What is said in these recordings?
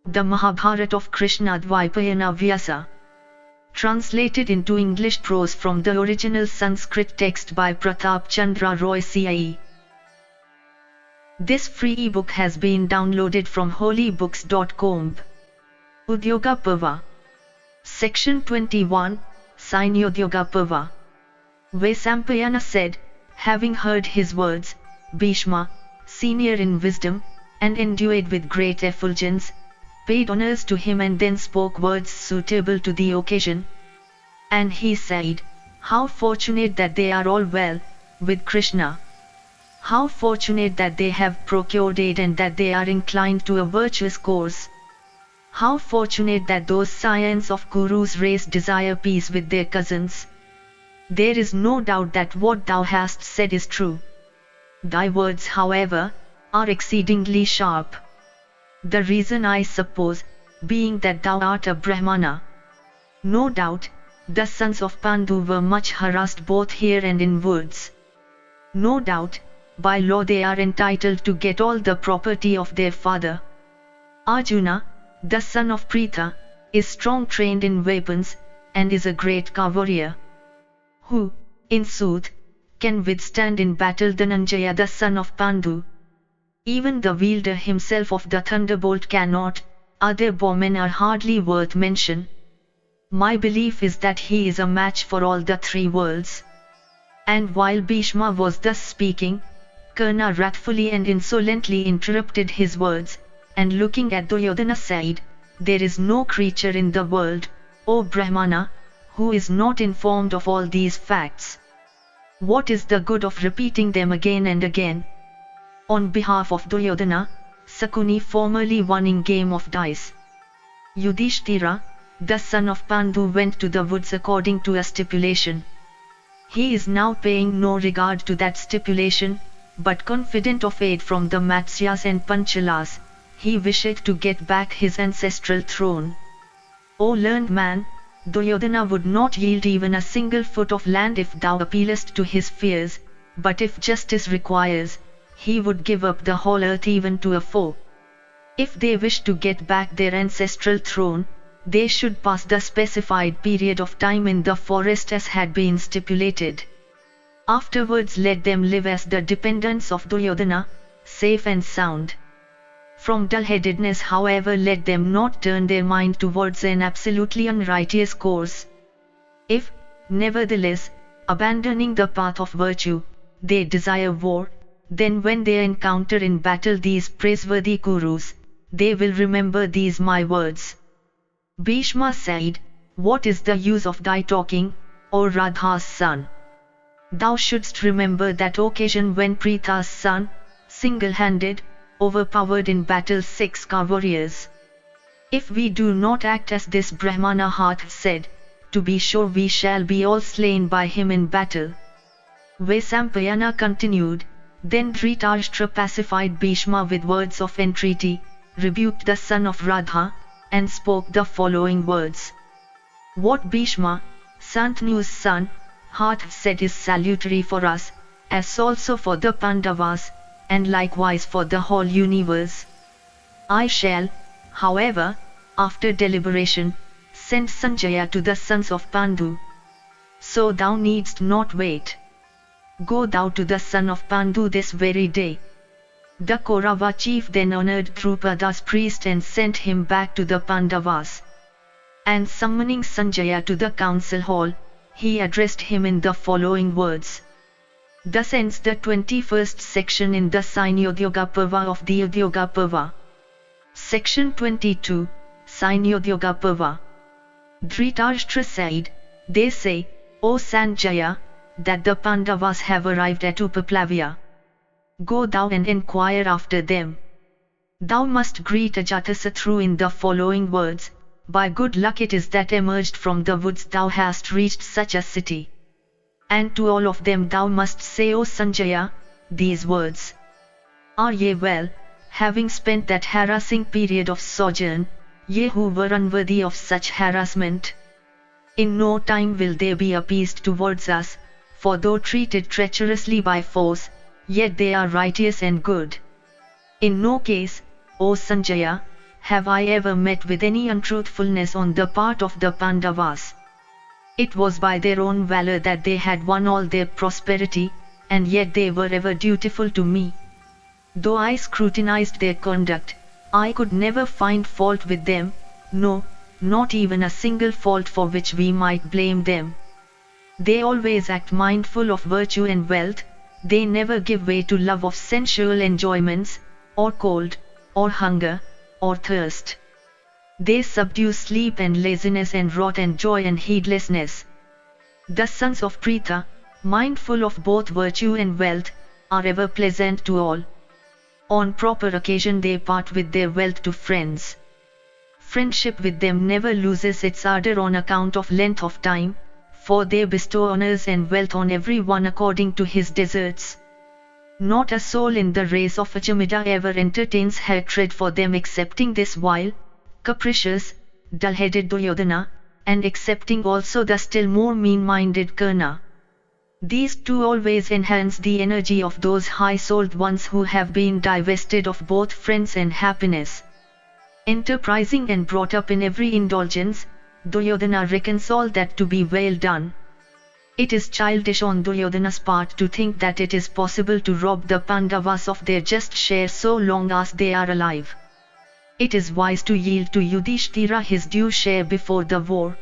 The Mahabharata of Krishna-Dwaipayana Vyasa. Translated into English prose from the original Sanskrit text by Pratap Chandra Roy C.I.E. This free ebook has been downloaded from holybooks.com. Udyoga Parva. Section 21, C.I.E. Udyoga Parva. Vaisampayana said, having heard his words, Bhishma, senior in wisdom, and endued with great effulgence, paid honors to him and then spoke words suitable to the occasion. And he said, how fortunate that they are all well with Krishna. How fortunate that they have procured aid and that they are inclined to a virtuous course. How fortunate that those scions of Kuru's race desire peace with their cousins. There is no doubt that what thou hast said is true. Thy words, however, are exceedingly sharp. The reason, I suppose, being that thou art a Brahmana. No doubt, the sons of Pandu were much harassed both here and in woods. No doubt, by law they are entitled to get all the property of their father. Arjuna, the son of Pritha, is strong trained in weapons, and is a great warrior. Who, in sooth, can withstand in battle Dhananjaya the son of Pandu? Even the wielder himself of the thunderbolt cannot. Other bowmen are hardly worth mention. My belief is that he is a match for all the three worlds. And while Bhishma was thus speaking, Karna wrathfully and insolently interrupted his words, and looking at Duryodhana said, there is no creature in the world, O Brahmana, who is not informed of all these facts. What is the good of repeating them again and again? On behalf of Duryodhana, Sakuni formerly won in game of dice. Yudhishthira, the son of Pandu, went to the woods according to a stipulation. He is now paying no regard to that stipulation, but confident of aid from the Matsyas and Panchalas, he wisheth to get back his ancestral throne. O learned man, Duryodhana would not yield even a single foot of land if thou appealest to his fears, but if justice requires, he would give up the whole earth even to a foe. If they wish to get back their ancestral throne, they should pass the specified period of time in the forest as had been stipulated. Afterwards let them live as the dependents of Duryodhana, safe and sound. From dull-headedness, however, let them not turn their mind towards an absolutely unrighteous course. If, nevertheless, abandoning the path of virtue, they desire war, then when they encounter in battle these praiseworthy Kurus, they will remember these my words. Bhishma said, what is the use of thy talking, O Radha's son? Thou shouldst remember that occasion when Pritha's son, single-handed, overpowered in battle 6 warriors. If we do not act as this Brahmana hath said, to be sure we shall be all slain by him in battle. Vaisampayana continued, then Dhritarashtra pacified Bhishma with words of entreaty, rebuked the son of Radha, and spoke the following words. What Bhishma, Santanu's son, hath said is salutary for us, as also for the Pandavas, and likewise for the whole universe. I shall, however, after deliberation, send Sanjaya to the sons of Pandu. So thou needst not wait. Go thou to the son of Pandu this very day. The Kaurava chief then honored Drupada's priest and sent him back to the Pandavas. And summoning Sanjaya to the council hall, he addressed him in the following words. Thus ends the 21st section in the C.I.E. Udyoga Parva of the Udyoga Parva. Section 22, C.I.E. Udyoga Parva. Dhritarashtra said, they say, O Sanjaya, that the Pandavas have arrived at Upaplavya. Go thou and enquire after them. Thou must greet Ajatasatru in the following words, by good luck it is that emerged from the woods thou hast reached such a city. And to all of them thou must say, O Sanjaya, these words. Are ye well, having spent that harassing period of sojourn, ye who were unworthy of such harassment? In no time will they be appeased towards us, for though treated treacherously by foes, yet they are righteous and good. In no case, O Sanjaya, have I ever met with any untruthfulness on the part of the Pandavas. It was by their own valor that they had won all their prosperity, and yet they were ever dutiful to me. Though I scrutinized their conduct, I could never find fault with them, no, not even a single fault for which we might blame them. They always act mindful of virtue and wealth, they never give way to love of sensual enjoyments, or cold, or hunger, or thirst. They subdue sleep and laziness and rot and joy and heedlessness. The sons of Pritha, mindful of both virtue and wealth, are ever pleasant to all. On proper occasion they part with their wealth to friends. Friendship with them never loses its ardor on account of length of time, for they bestow honors and wealth on every one according to his deserts. Not a soul in the race of Achamida ever entertains hatred for them excepting this vile, capricious, dull-headed Duryodhana, and excepting also the still more mean-minded Karna. These two always enhance the energy of those high-souled ones who have been divested of both friends and happiness. Enterprising and brought up in every indulgence, Duryodhana reckons all that to be well done. It is childish on Duryodhana's part to think that it is possible to rob the Pandavas of their just share so long as they are alive. It is wise to yield to Yudhishthira his due share before the war.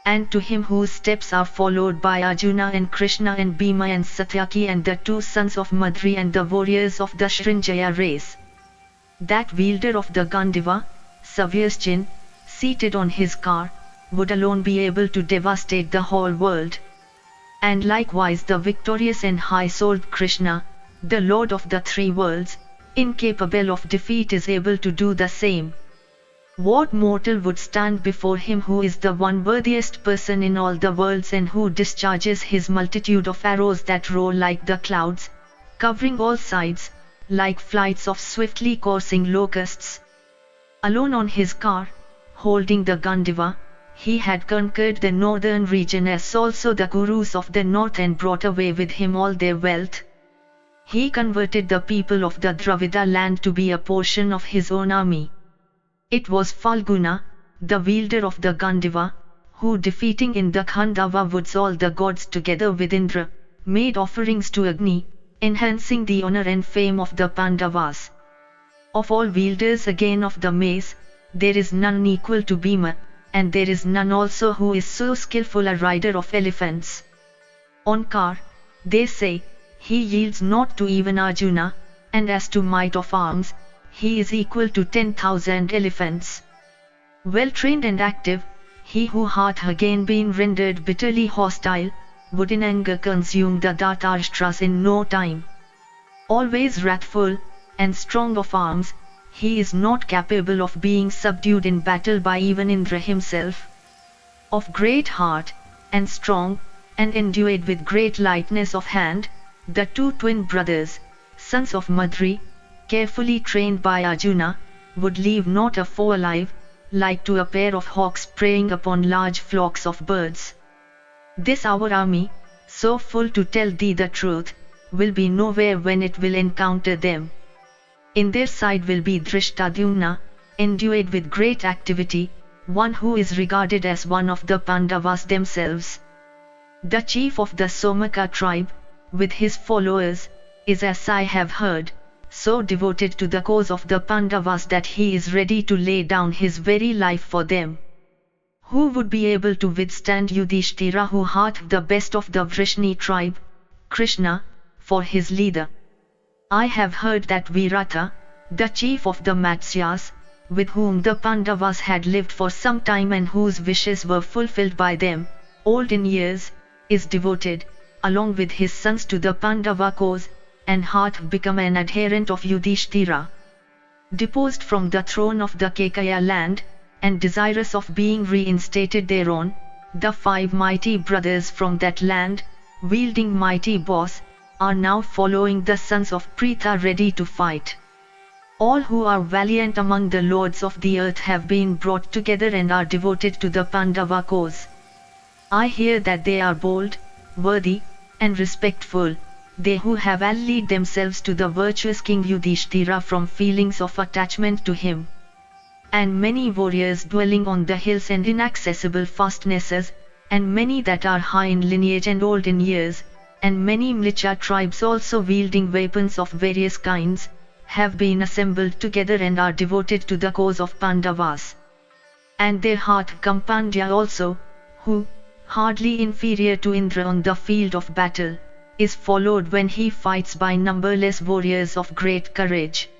And to him whose steps are followed by Arjuna and Krishna and Bhima and Satyaki and the two sons of Madri and the warriors of the Srinjaya race. That wielder of the Gandiva, Savyaschin, seated on his car, would alone be able to devastate the whole world. And likewise the victorious and high-souled Krishna, the Lord of the three worlds, incapable of defeat is able to do the same. What mortal would stand before him who is the one worthiest person in all the worlds and who discharges his multitude of arrows that roll like the clouds, covering all sides, like flights of swiftly coursing locusts? Alone on his car, holding the Gandiva, he had conquered the northern region as also the Kurus of the north and brought away with him all their wealth. He converted the people of the Dravida land to be a portion of his own army. It was Falguna, the wielder of the Gandiva, who defeating in the Khandava woods all the gods together with Indra, made offerings to Agni, enhancing the honor and fame of the Pandavas. Of all wielders again of the mace, there is none equal to Bhima, and there is none also who is so skillful a rider of elephants. On car, they say, he yields not to even Arjuna, and as to might of arms, he is equal to 10,000 elephants. Well trained and active, he who hath again been rendered bitterly hostile, would in anger consume the Dhartashtra's in no time. Always wrathful, and strong of arms, he is not capable of being subdued in battle by even Indra himself. Of great heart, and strong, and endued with great lightness of hand, the two twin brothers, sons of Madri, carefully trained by Arjuna, would leave not a foe alive, like to a pair of hawks preying upon large flocks of birds. This our army, so full to tell thee the truth, will be nowhere when it will encounter them. In their side will be Drishtadhyumna, endued with great activity, one who is regarded as one of the Pandavas themselves. The chief of the Somaka tribe, with his followers, is as I have heard, so devoted to the cause of the Pandavas that he is ready to lay down his very life for them. Who would be able to withstand Yudhishthira who hath the best of the Vrishni tribe, Krishna, for his leader? I have heard that Virata, the chief of the Matsyas, with whom the Pandavas had lived for some time and whose wishes were fulfilled by them, old in years, is devoted, along with his sons to the Pandava cause, and hath become an adherent of Yudhishthira. Deposed from the throne of the Kekaya land, and desirous of being reinstated thereon, the 5 mighty brothers from that land, wielding mighty bows, are now following the sons of Pritha ready to fight. All who are valiant among the lords of the earth have been brought together and are devoted to the Pandava cause. I hear that they are bold, worthy, and respectful, they who have allied themselves to the virtuous King Yudhishthira from feelings of attachment to him. And many warriors dwelling on the hills and inaccessible fastnesses, and many that are high in lineage and old in years, and many militia tribes also wielding weapons of various kinds, have been assembled together and are devoted to the cause of Pandavas. And their heart come Pandya also, who, hardly inferior to Indra on the field of battle, is followed when he fights by numberless warriors of great courage.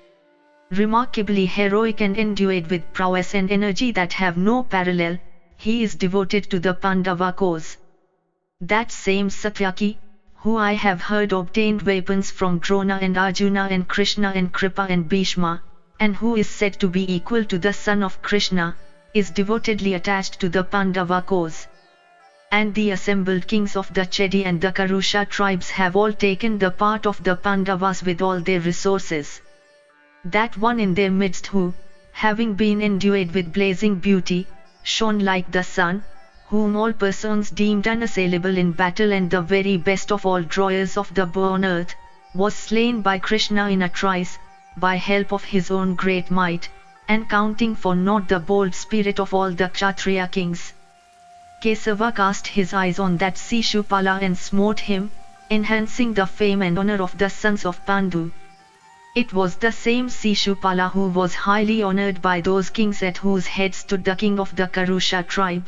Remarkably heroic and endued with prowess and energy that have no parallel, he is devoted to the Pandava cause. That same Satyaki, who I have heard obtained weapons from Drona and Arjuna and Krishna and Kripa and Bhishma, and who is said to be equal to the son of Krishna, is devotedly attached to the Pandava cause. And the assembled kings of the Chedi and the Karusha tribes have all taken the part of the Pandavas with all their resources. That one in their midst who, having been endued with blazing beauty, shone like the sun, whom all persons deemed unassailable in battle and the very best of all drawers of the bow on earth, was slain by Krishna in a trice, by help of his own great might, and counting for naught the bold spirit of all the Kshatriya kings. Kesava cast his eyes on that Shishupala and smote him, enhancing the fame and honor of the sons of Pandu. It was the same Shishupala who was highly honored by those kings at whose head stood the king of the Karusha tribe.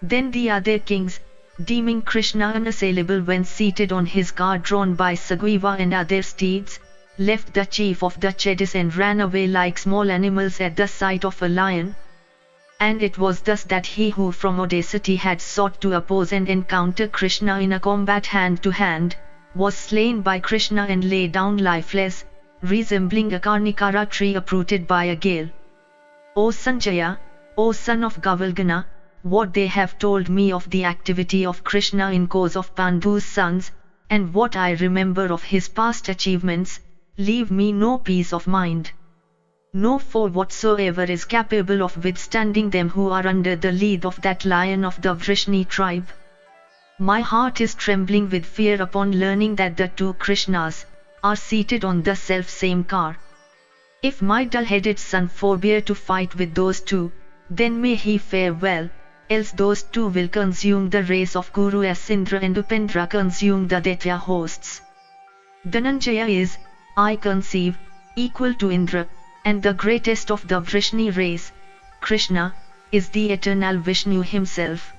Then the other kings, deeming Krishna unassailable when seated on his car drawn by Sagriva and other steeds, left the chief of the Chedis and ran away like small animals at the sight of a lion. And it was thus that he who from audacity had sought to oppose and encounter Krishna in a combat hand to hand, was slain by Krishna and lay down lifeless, resembling a Karnikara tree uprooted by a gale. O Sanjaya, O son of Gavalgana, what they have told me of the activity of Krishna in cause of Pandu's sons, and what I remember of his past achievements, leave me no peace of mind. No foe whatsoever is capable of withstanding them who are under the lead of that lion of the Vrishni tribe. My heart is trembling with fear upon learning that the two Krishnas are seated on the self-same car. If my dull-headed son forbear to fight with those two, then may he fare well, else those two will consume the race of Kuru as Indra and Upendra consume the Daitya hosts. Dhananjaya is, I conceive, equal to Indra, and the greatest of the Vrishni race, Krishna, is the eternal Vishnu himself.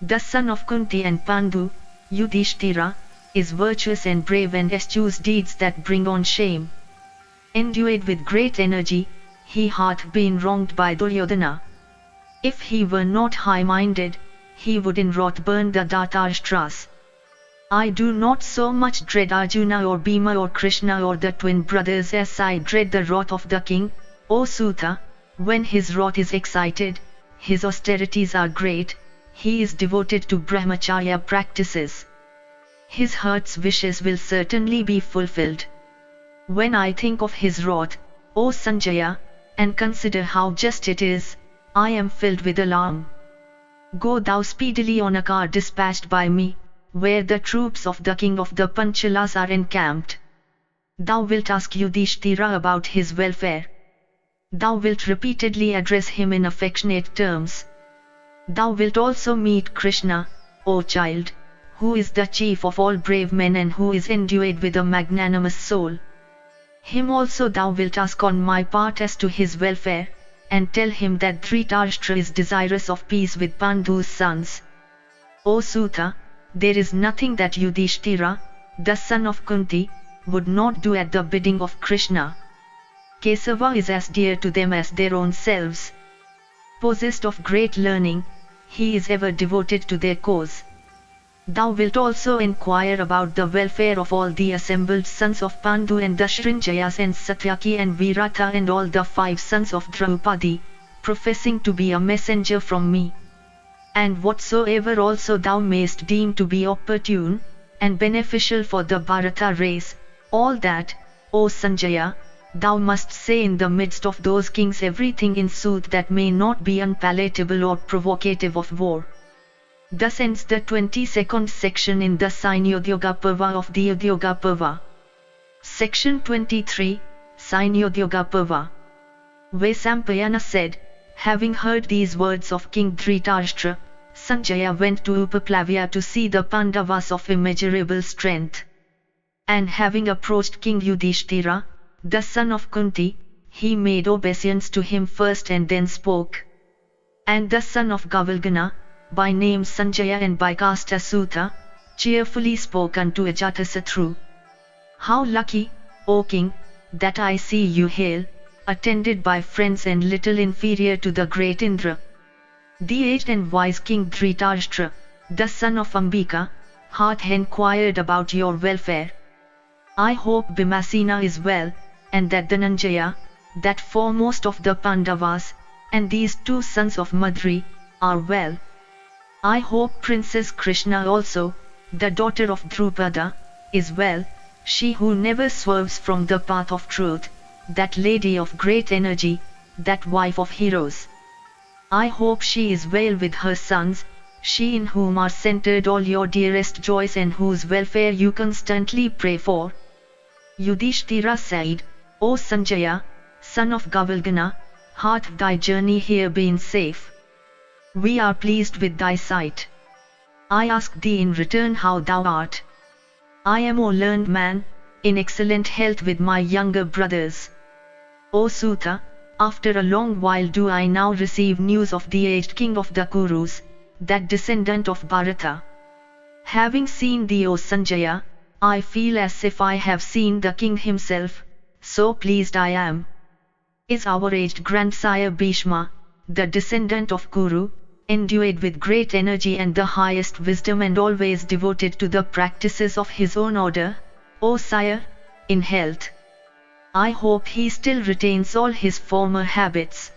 The son of Kunti and Pandu, Yudhishthira, is virtuous and brave and eschews deeds that bring on shame. Endued with great energy, he hath been wronged by Duryodhana. If he were not high-minded, he would in wrath burn the Dhartashtra's. I do not so much dread Arjuna or Bhima or Krishna or the twin brothers as I dread the wrath of the king, O Sutta. When his wrath is excited, his austerities are great, he is devoted to brahmacharya practices. His heart's wishes will certainly be fulfilled. When I think of his wrath, O Sanjaya, and consider how just it is, I am filled with alarm. Go thou speedily on a car dispatched by me, where the troops of the king of the Panchalas are encamped. Thou wilt ask Yudhishthira about his welfare. Thou wilt repeatedly address him in affectionate terms. Thou wilt also meet Krishna, O child, who is the chief of all brave men and who is endued with a magnanimous soul. Him also thou wilt ask on my part as to his welfare, and tell him that Dhritarashtra is desirous of peace with Pandu's sons. O Sutta, there is nothing that Yudhishthira, the son of Kunti, would not do at the bidding of Krishna. Kesava is as dear to them as their own selves. Possessed of great learning, he is ever devoted to their cause. Thou wilt also inquire about the welfare of all the assembled sons of Pandu and the Srinjayas and Satyaki and Virata and all the 5 sons of Draupadi, professing to be a messenger from me. And whatsoever also thou mayst deem to be opportune, and beneficial for the Bharata race, all that, O Sanjaya, thou must say in the midst of those kings everything in sooth that may not be unpalatable or provocative of war. Thus ends the 22nd section in the C.I.E. Udyoga Parva of the Udyoga Parva. Section 23, C.I.E. Udyoga Parva. Vaisampayana said, having heard these words of King Dhritarashtra, Sanjaya went to Upaplavya to see the Pandavas of immeasurable strength. And having approached King Yudhishthira, the son of Kunti, he made obeisance to him first and then spoke. And the son of Gavalgana, by name Sanjaya and by caste Asuta, cheerfully spoke unto Ajatasatru. How lucky, O king, that I see you hail, attended by friends and little inferior to the great Indra. The aged and wise King Dhritarashtra, the son of Ambika, hath enquired about your welfare. I hope Bhimasena is well, and that Dhananjaya, that foremost of the Pandavas, and these two sons of Madri, are well. I hope Princess Krishna also, the daughter of Drupada, is well, she who never swerves from the path of truth, that lady of great energy, that wife of heroes. I hope she is well with her sons, she in whom are centered all your dearest joys and whose welfare you constantly pray for. Yudhishthira said, O Sanjaya, son of Gavalgana, hath thy journey here been safe? We are pleased with thy sight. I ask thee in return how thou art. I am, O learned man, in excellent health with my younger brothers. O Suta, after a long while do I now receive news of the aged king of the Kurus, that descendant of Bharata. Having seen thee, O Sanjaya, I feel as if I have seen the king himself, so pleased I am. Is our aged grandsire Bhishma, the descendant of Kuru, endued with great energy and the highest wisdom and always devoted to the practices of his own order, O sire, in health? I hope he still retains all his former habits.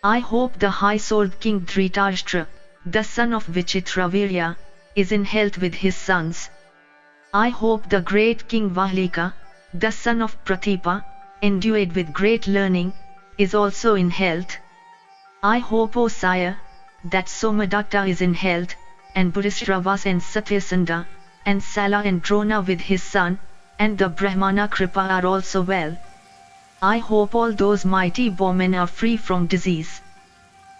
I hope the high-souled King Dhritarashtra, the son of Vichitravirya, is in health with his sons. I hope the great King Vahlika, the son of Pratipa, endued with great learning, is also in health. I hope, O sire, that Somadatta is in health, and Burisravas and Satyasanda, and Sala and Drona with his son, and the Brahmana Kripa are also well. I hope all those mighty bowmen are free from disease.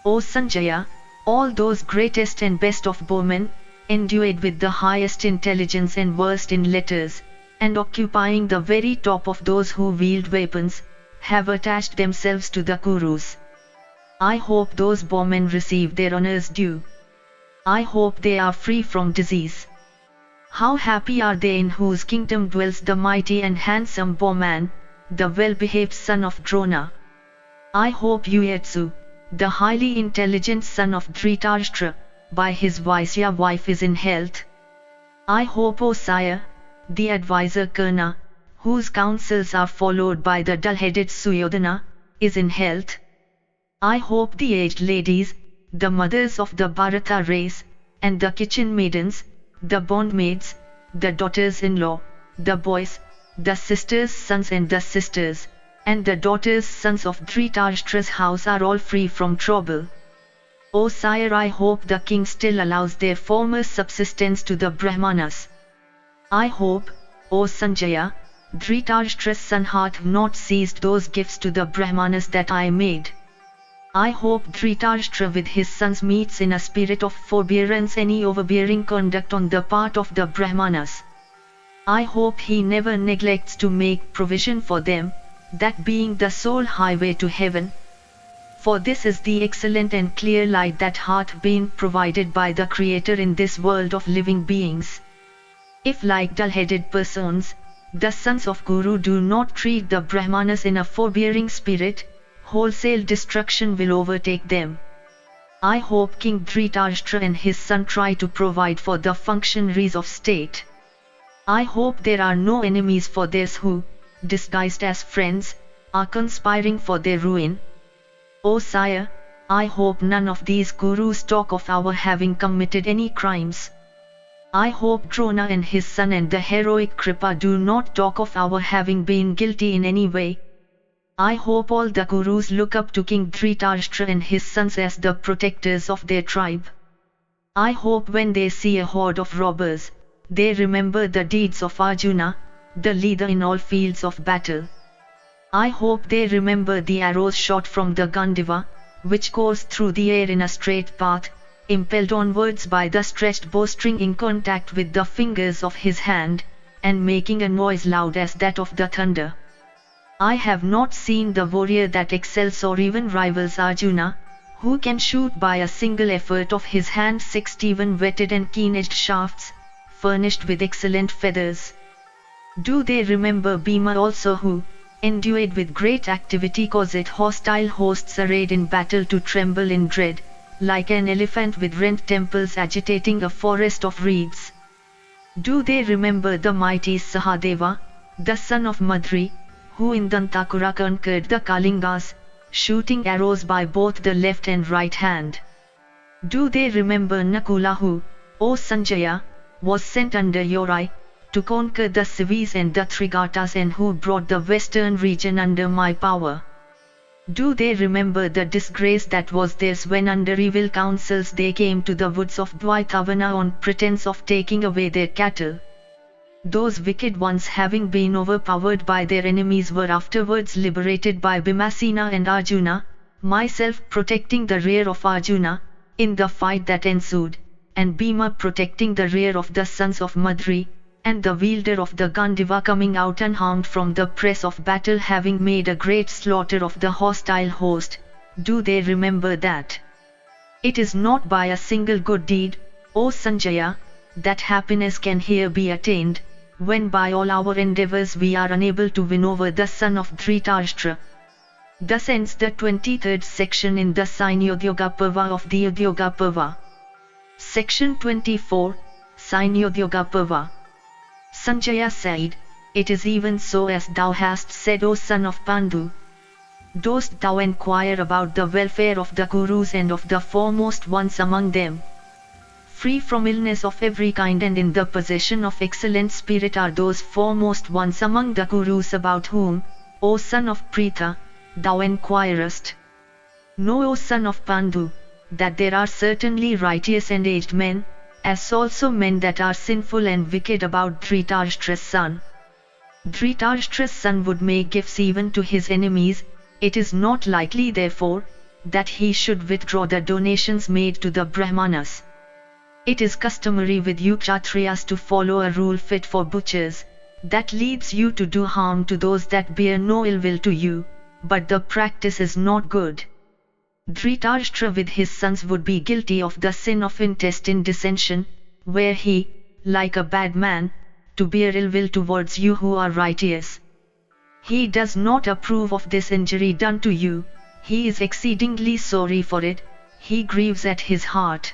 O Sanjaya, all those greatest and best of bowmen, endued with the highest intelligence and versed in letters, and occupying the very top of those who wield weapons, have attached themselves to the Kurus. I hope those bowmen receive their honors due. I hope they are free from disease. How happy are they in whose kingdom dwells the mighty and handsome bowman, the well-behaved son of Drona. I hope Uyatsu, the highly intelligent son of Dhritarashtra, by his Vaisya wife is in health. I hope, O sire, the adviser Karna, whose counsels are followed by the dull-headed Suyodhana, is in health. I hope the aged ladies, the mothers of the Bharata race, and the kitchen maidens, the bondmaids, the daughters-in-law, the boys, the sisters' sons and the sisters, and the daughters' sons of Dhritarashtra's house are all free from trouble. O sire, I hope the king still allows their former subsistence to the Brahmanas. I hope, O Sanjaya, Dhritarashtra's son hath not seized those gifts to the Brahmanas that I made. I hope Dhritarashtra with his sons meets in a spirit of forbearance any overbearing conduct on the part of the Brahmanas. I hope he never neglects to make provision for them, that being the sole highway to heaven. For this is the excellent and clear light that hath been provided by the Creator in this world of living beings. If like dull-headed persons, the sons of Kuru do not treat the Brahmanas in a forbearing spirit, wholesale destruction will overtake them. I hope King Dhritarashtra and his son try to provide for the functionaries of state. I hope there are no enemies for theirs who, disguised as friends, are conspiring for their ruin. O sire, I hope none of these Kurus talk of our having committed any crimes. I hope Drona and his son and the heroic Kripa do not talk of our having been guilty in any way. I hope all the Kurus look up to King Dhritarashtra and his sons as the protectors of their tribe. I hope when they see a horde of robbers, they remember the deeds of Arjuna, the leader in all fields of battle. I hope they remember the arrows shot from the Gandiva, which coursed through the air in a straight path, impelled onwards by the stretched bowstring in contact with the fingers of his hand, and making a noise loud as that of the thunder. I have not seen the warrior that excels or even rivals Arjuna, who can shoot by a single effort of his hand 6 even whetted and keen-edged shafts, furnished with excellent feathers. Do they remember Bhima also, who, endued with great activity, caused hostile hosts arrayed in battle to tremble in dread, like an elephant with rent temples agitating a forest of reeds? Do they remember the mighty Sahadeva, the son of Madri, who in Dantakura conquered the Kalingas, shooting arrows by both the left and right hand? Do they remember Nakula, who, O Sanjaya, was sent under your eye, to conquer the Civis and the Trigatas, and who brought the western region under my power? Do they remember the disgrace that was theirs when under evil counsels they came to the woods of Dwaitavana on pretence of taking away their cattle? Those wicked ones, having been overpowered by their enemies, were afterwards liberated by Bhimasena and Arjuna, myself protecting the rear of Arjuna, in the fight that ensued, and Bhima protecting the rear of the sons of Madri, and the wielder of the Gandiva coming out unharmed from the press of battle, having made a great slaughter of the hostile host. Do they remember that? It is not by a single good deed, O Sanjaya, that happiness can here be attained, when by all our endeavors we are unable to win over the son of Dhritarashtra. Thus ends the 23rd section in the C.I.E. Udyoga Parva of the Udyoga Parva. Section 24, C.I.E. Udyoga Parva. Sanjaya said, It is even so as thou hast said, O son of Pandu. Dost thou enquire about the welfare of the Kurus and of the foremost ones among them? Free from illness of every kind and in the possession of excellent spirit are those foremost ones among the Kurus about whom, O son of Pritha, thou enquirest. Know, O son of Pandu, that there are certainly righteous and aged men, as also men that are sinful and wicked about Dhritarashtra's son. Dhritarashtra's son would make gifts even to his enemies. It is not likely, therefore, that he should withdraw the donations made to the Brahmanas. It is customary with you Kshatriyas to follow a rule fit for butchers, that leads you to do harm to those that bear no ill will to you, but the practice is not good. Dhritarashtra with his sons would be guilty of the sin of intestine dissension, were he, like a bad man, to bear ill will towards you who are righteous. He does not approve of this injury done to you, he is exceedingly sorry for it, he grieves at his heart.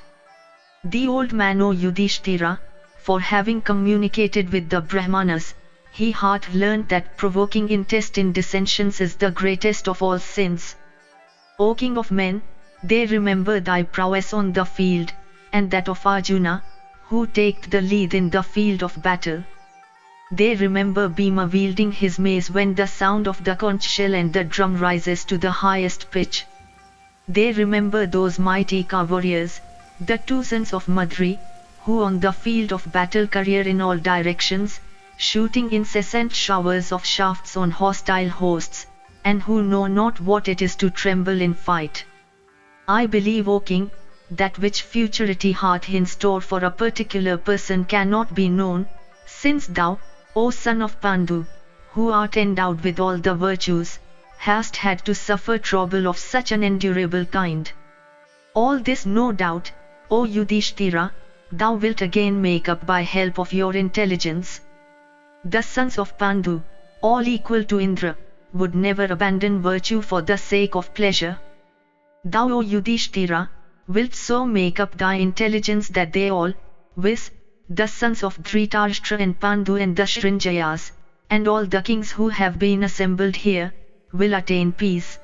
The old man, O Yudhishthira, for having communicated with the Brahmanas, he hath learnt that provoking intestine dissensions is the greatest of all sins. O King of men, they remember thy prowess on the field, and that of Arjuna, who taketh the lead in the field of battle. They remember Bhima wielding his mace when the sound of the conch shell and the drum rises to the highest pitch. They remember those mighty warriors, the 2 sons of Madri, who on the field of battle career in all directions, shooting incessant showers of shafts on hostile hosts, and who know not what it is to tremble in fight. I believe, O King, that which futurity hath in store for a particular person cannot be known, since thou, O son of Pandu, who art endowed with all the virtues, hast had to suffer trouble of such an endurable kind. All this, no doubt, O Yudhishthira, thou wilt again make up by help of your intelligence. The sons of Pandu, all equal to Indra, would never abandon virtue for the sake of pleasure. Thou, O Yudhishthira, wilt so make up thy intelligence that they all, viz., the sons of Dhritarashtra and Pandu and the Srinjayas, and all the kings who have been assembled here, will attain peace.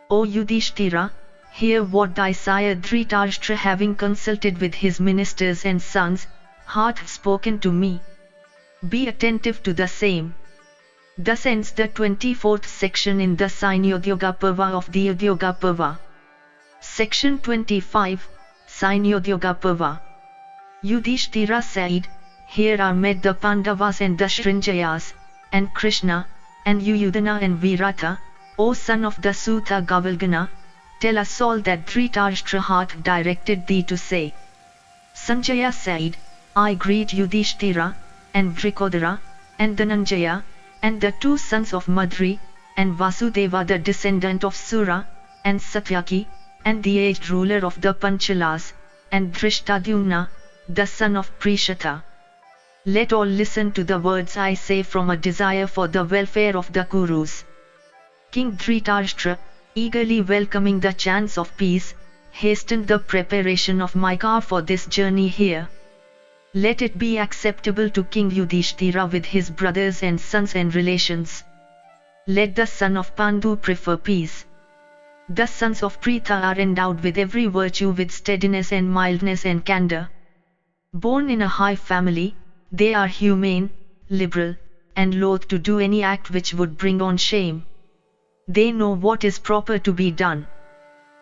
O Yudhishthira, hear what thy sire Dhritarashtra, having consulted with his ministers and sons, hath spoken to me. Be attentive to the same. Thus ends the 24th section in the C.I.E. Udyoga Parva of the Udyoga Parva. Section 25, C.I.E. Udyoga Parva. Yudhishthira said, Here are met the Pandavas and the Srinjayas, and Krishna, and Yuyudhana and Virata, O son of the Sutta Gavalgana, tell us all that Dhritarashtra hath directed thee to say. Sanjaya said, I greet Yudhishthira, and Vrikodara, and Dhananjaya, and the two sons of Madri, and Vasudeva the descendant of Sura, and Satyaki, and the aged ruler of the Panchalas, and Dhrishtadyumna, the son of Prishata. Let all listen to the words I say from a desire for the welfare of the Kurus. King Dhritarashtra, eagerly welcoming the chance of peace, hastened the preparation of my car for this journey here. Let it be acceptable to King Yudhishthira with his brothers and sons and relations. Let the son of Pandu prefer peace. The sons of Pritha are endowed with every virtue, with steadiness and mildness and candor. Born in a high family, they are humane, liberal, and loath to do any act which would bring on shame. They know what is proper to be done.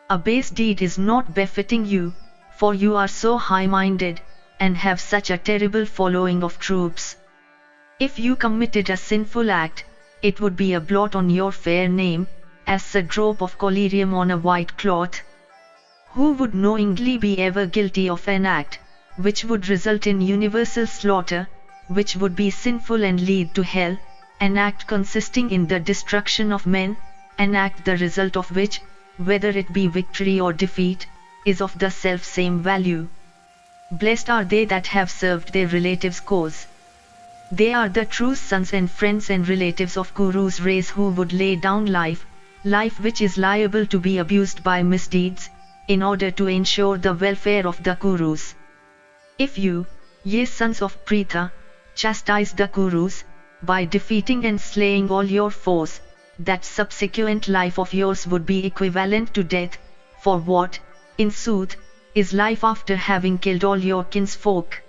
A base deed is not befitting you, for you are so high-minded, and have such a terrible following of troops. If you committed a sinful act, it would be a blot on your fair name, as a drop of collyrium on a white cloth. Who would knowingly be ever guilty of an act, which would result in universal slaughter, which would be sinful and lead to hell, an act consisting in the destruction of men, an act the result of which, whether it be victory or defeat, is of the self-same value? Blessed are they that have served their relatives' cause. They are the true sons and friends and relatives of Kuru's race who would lay down life which is liable to be abused by misdeeds, in order to ensure the welfare of the Kurus. If you, ye sons of Pritha, chastise the Kurus, by defeating and slaying all your foes, that subsequent life of yours would be equivalent to death, for what, in sooth, is life after having killed all your kinsfolk?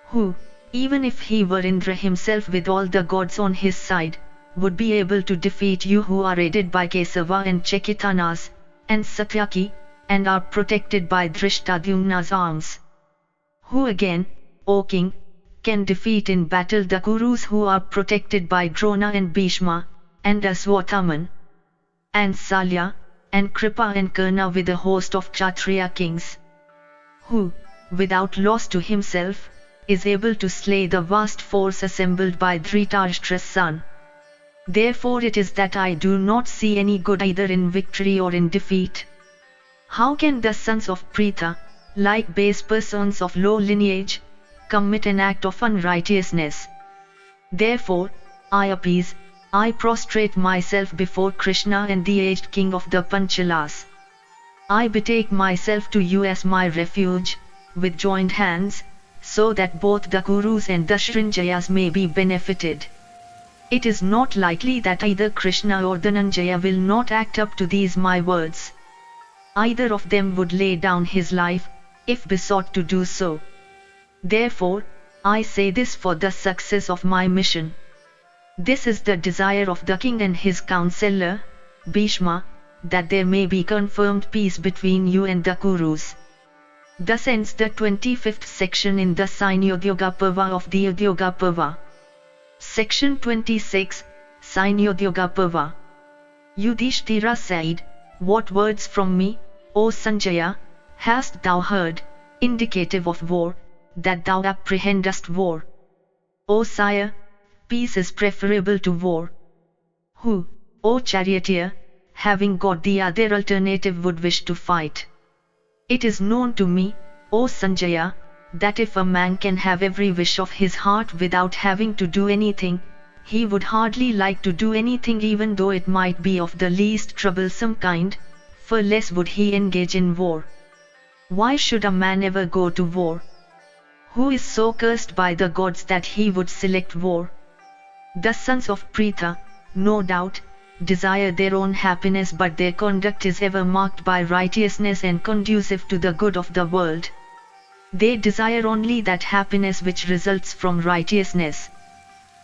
Who, even if he were Indra himself with all the gods on his side, would be able to defeat you who are aided by Kesava and Chekitanas, and Satyaki, and are protected by Dhrishtadyumna's arms? Who again, O king, can defeat in battle the Kurus who are protected by Drona and Bhishma, and Aswathaman, and Salya, and Kripa and Karna with a host of Kshatriya kings? Who, without loss to himself, is able to slay the vast force assembled by Dhritarashtra's son? Therefore it is that I do not see any good either in victory or in defeat. How can the sons of Pritha, like base persons of low lineage, commit an act of unrighteousness? Therefore, I prostrate myself before Krishna and the aged king of the Panchalas. I betake myself to you as my refuge, with joined hands, so that both the Kurus and the Srinjayas may be benefited. It is not likely that either Krishna or Dhananjaya will not act up to these my words. Either of them would lay down his life, if besought to do so. Therefore, I say this for the success of my mission. This is the desire of the king and his counsellor, Bhishma, that there may be confirmed peace between you and the Kurus. Thus ends the 25th section in the C.I.E. Udyoga Parva of the Udyoga Parva. Section 26, C.I.E. Udyoga Parva. Yudhishthira said, What words from me, O Sanjaya, hast thou heard, indicative of war, that thou apprehendest war? O sire, peace is preferable to war. Who, O charioteer, having got the other alternative would wish to fight? It is known to me, O Sanjaya, that if a man can have every wish of his heart without having to do anything, he would hardly like to do anything even though it might be of the least troublesome kind, for less would he engage in war. Why should a man ever go to war? Who is so cursed by the gods that he would select war? The sons of Pritha, no doubt, desire their own happiness, but their conduct is ever marked by righteousness and conducive to the good of the world. They desire only that happiness which results from righteousness.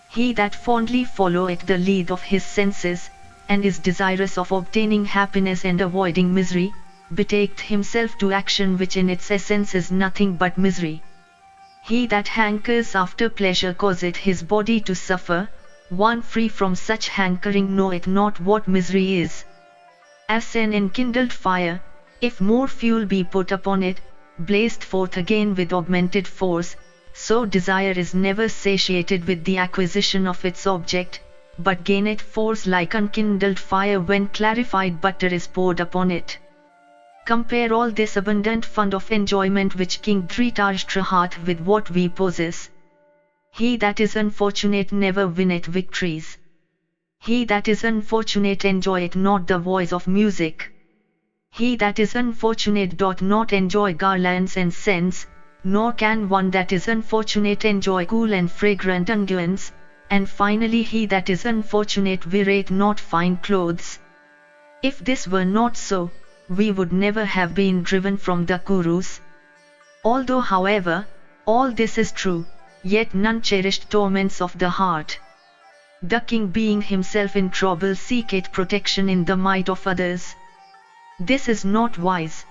He that fondly followeth the lead of his senses, and is desirous of obtaining happiness and avoiding misery, betaketh himself to action which in its essence is nothing but misery. He that hankers after pleasure causeth his body to suffer, one free from such hankering knoweth not what misery is. As an enkindled fire, if more fuel be put upon it, blazed forth again with augmented force, so desire is never satiated with the acquisition of its object, but gaineth force like unkindled fire when clarified butter is poured upon it. Compare all this abundant fund of enjoyment which King Dhritarashtra hath with what we possess. He that is unfortunate never winneth victories. He that is unfortunate enjoyeth not the voice of music. He that is unfortunate doth not enjoy garlands and scents, nor can one that is unfortunate enjoy cool and fragrant unguents, and finally he that is unfortunate weareth not fine clothes. If this were not so, we would never have been driven from the Kurus. Although however, all this is true, yet none cherished torments of the heart. The king being himself in trouble seeketh protection in the might of others. This is not wise.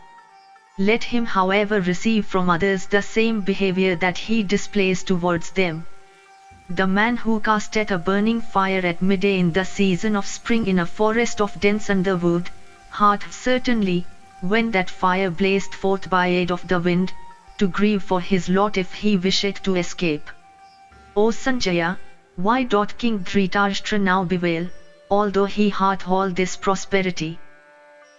Let him however receive from others the same behavior that he displays towards them. The man who casteth a burning fire at midday in the season of spring in a forest of dense underwood, hath certainly, when that fire blazed forth by aid of the wind, to grieve for his lot if he wisheth to escape. O Sanjaya, why doth King Dhritarashtra now bewail, although he hath all this prosperity?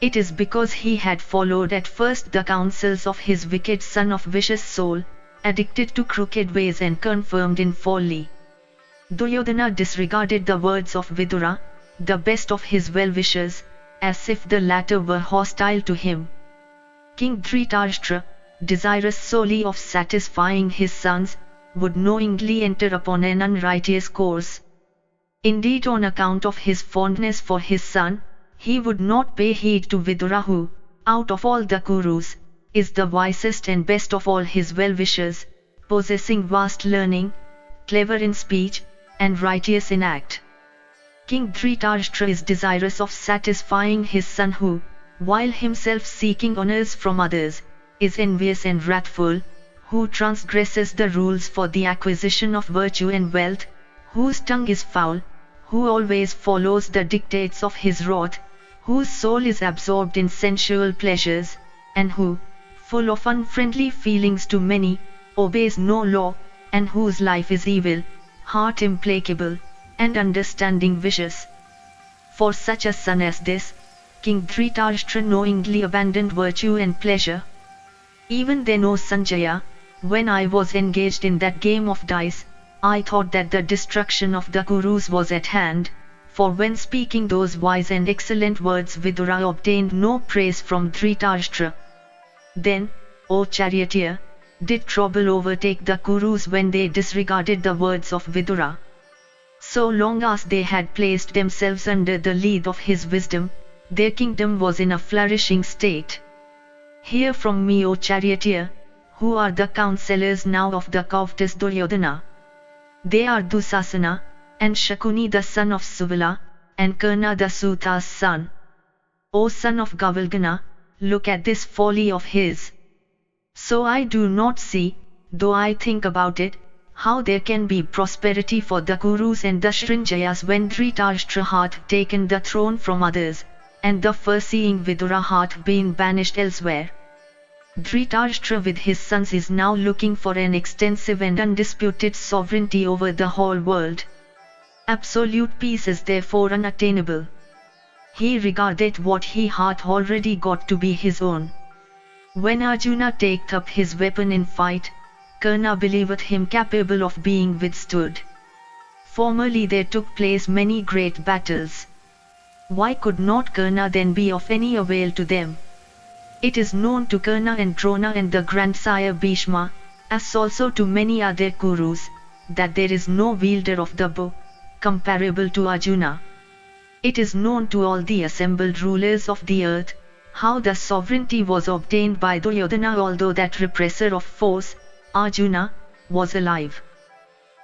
It is because he had followed at first the counsels of his wicked son of vicious soul, addicted to crooked ways and confirmed in folly. Duryodhana disregarded the words of Vidura, the best of his well-wishers, as if the latter were hostile to him. King Dhritarashtra, desirous solely of satisfying his sons, would knowingly enter upon an unrighteous course. Indeed, on account of his fondness for his son, he would not pay heed to Vidura who, out of all the Kurus, is the wisest and best of all his well-wishers, possessing vast learning, clever in speech, and righteous in act. King Dhritarashtra is desirous of satisfying his son who, while himself seeking honors from others, is envious and wrathful, who transgresses the rules for the acquisition of virtue and wealth, whose tongue is foul, who always follows the dictates of his wrath, whose soul is absorbed in sensual pleasures, and who, full of unfriendly feelings to many, obeys no law, and whose life is evil, heart implacable, and understanding vicious. For such a son as this, King Dhritarashtra knowingly abandoned virtue and pleasure. Even then, O Sanjaya, when I was engaged in that game of dice, I thought that the destruction of the Kurus was at hand, for when speaking those wise and excellent words Vidura obtained no praise from Dhritarashtra. Then, O charioteer, did trouble overtake the Kurus when they disregarded the words of Vidura. So long as they had placed themselves under the lead of his wisdom, their kingdom was in a flourishing state. Hear from me, O charioteer, who are the counsellors now of the covetous Duryodhana. They are Dusasana, and Shakuni the son of Suvala, and Karna the Suta's son. O son of Gavalgana, look at this folly of his. So I do not see, though I think about it, how there can be prosperity for the Kurus and the Srinjayas when Dhritarashtra hath taken the throne from others, and the foreseeing Vidura hath been banished elsewhere. Dhritarashtra with his sons is now looking for an extensive and undisputed sovereignty over the whole world. Absolute peace is therefore unattainable. He regardeth what he hath already got to be his own. When Arjuna taketh up his weapon in fight, Karna believeth him capable of being withstood. Formerly there took place many great battles. Why could not Karna then be of any avail to them? It is known to Karna and Drona and the grandsire Bhishma, as also to many other Kurus, that there is no wielder of the bow comparable to Arjuna. It is known to all the assembled rulers of the earth, how the sovereignty was obtained by Duryodhana, although that repressor of force, Arjuna, was alive.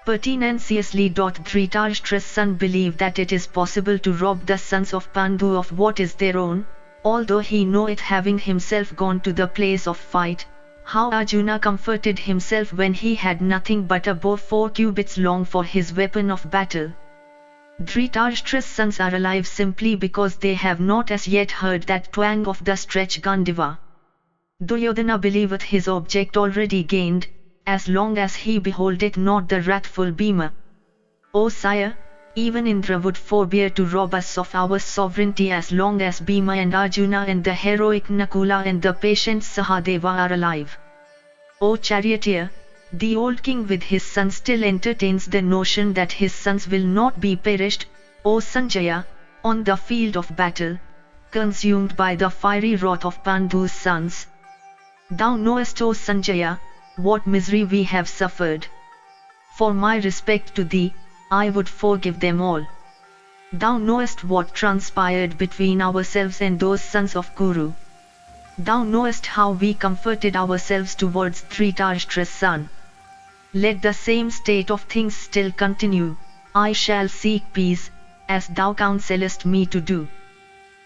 Pertinaciously doth Dhritarashtra's son believe that it is possible to rob the sons of Pandu of what is their own, although he knoweth, having himself gone to the place of fight, how Arjuna comforted himself when he had nothing but a bow 4 cubits long for his weapon of battle. Dhritarashtra's sons are alive simply because they have not as yet heard that twang of the stretch Gandiva. Duryodhana believeth his object already gained, as long as he beholdeth not the wrathful Bhima. O sire, even Indra would forbear to rob us of our sovereignty as long as Bhima and Arjuna and the heroic Nakula and the patient Sahadeva are alive. O charioteer, the old king with his sons still entertains the notion that his sons will not be perished, O Sanjaya, on the field of battle, consumed by the fiery wrath of Pandhu's sons. Thou knowest, O Sanjaya, what misery we have suffered. For my respect to thee, I would forgive them all. Thou knowest what transpired between ourselves and those sons of Kuru. Thou knowest how we comforted ourselves towards Dhritarashtra's son. Let the same state of things still continue, I shall seek peace, as thou counsellest me to do.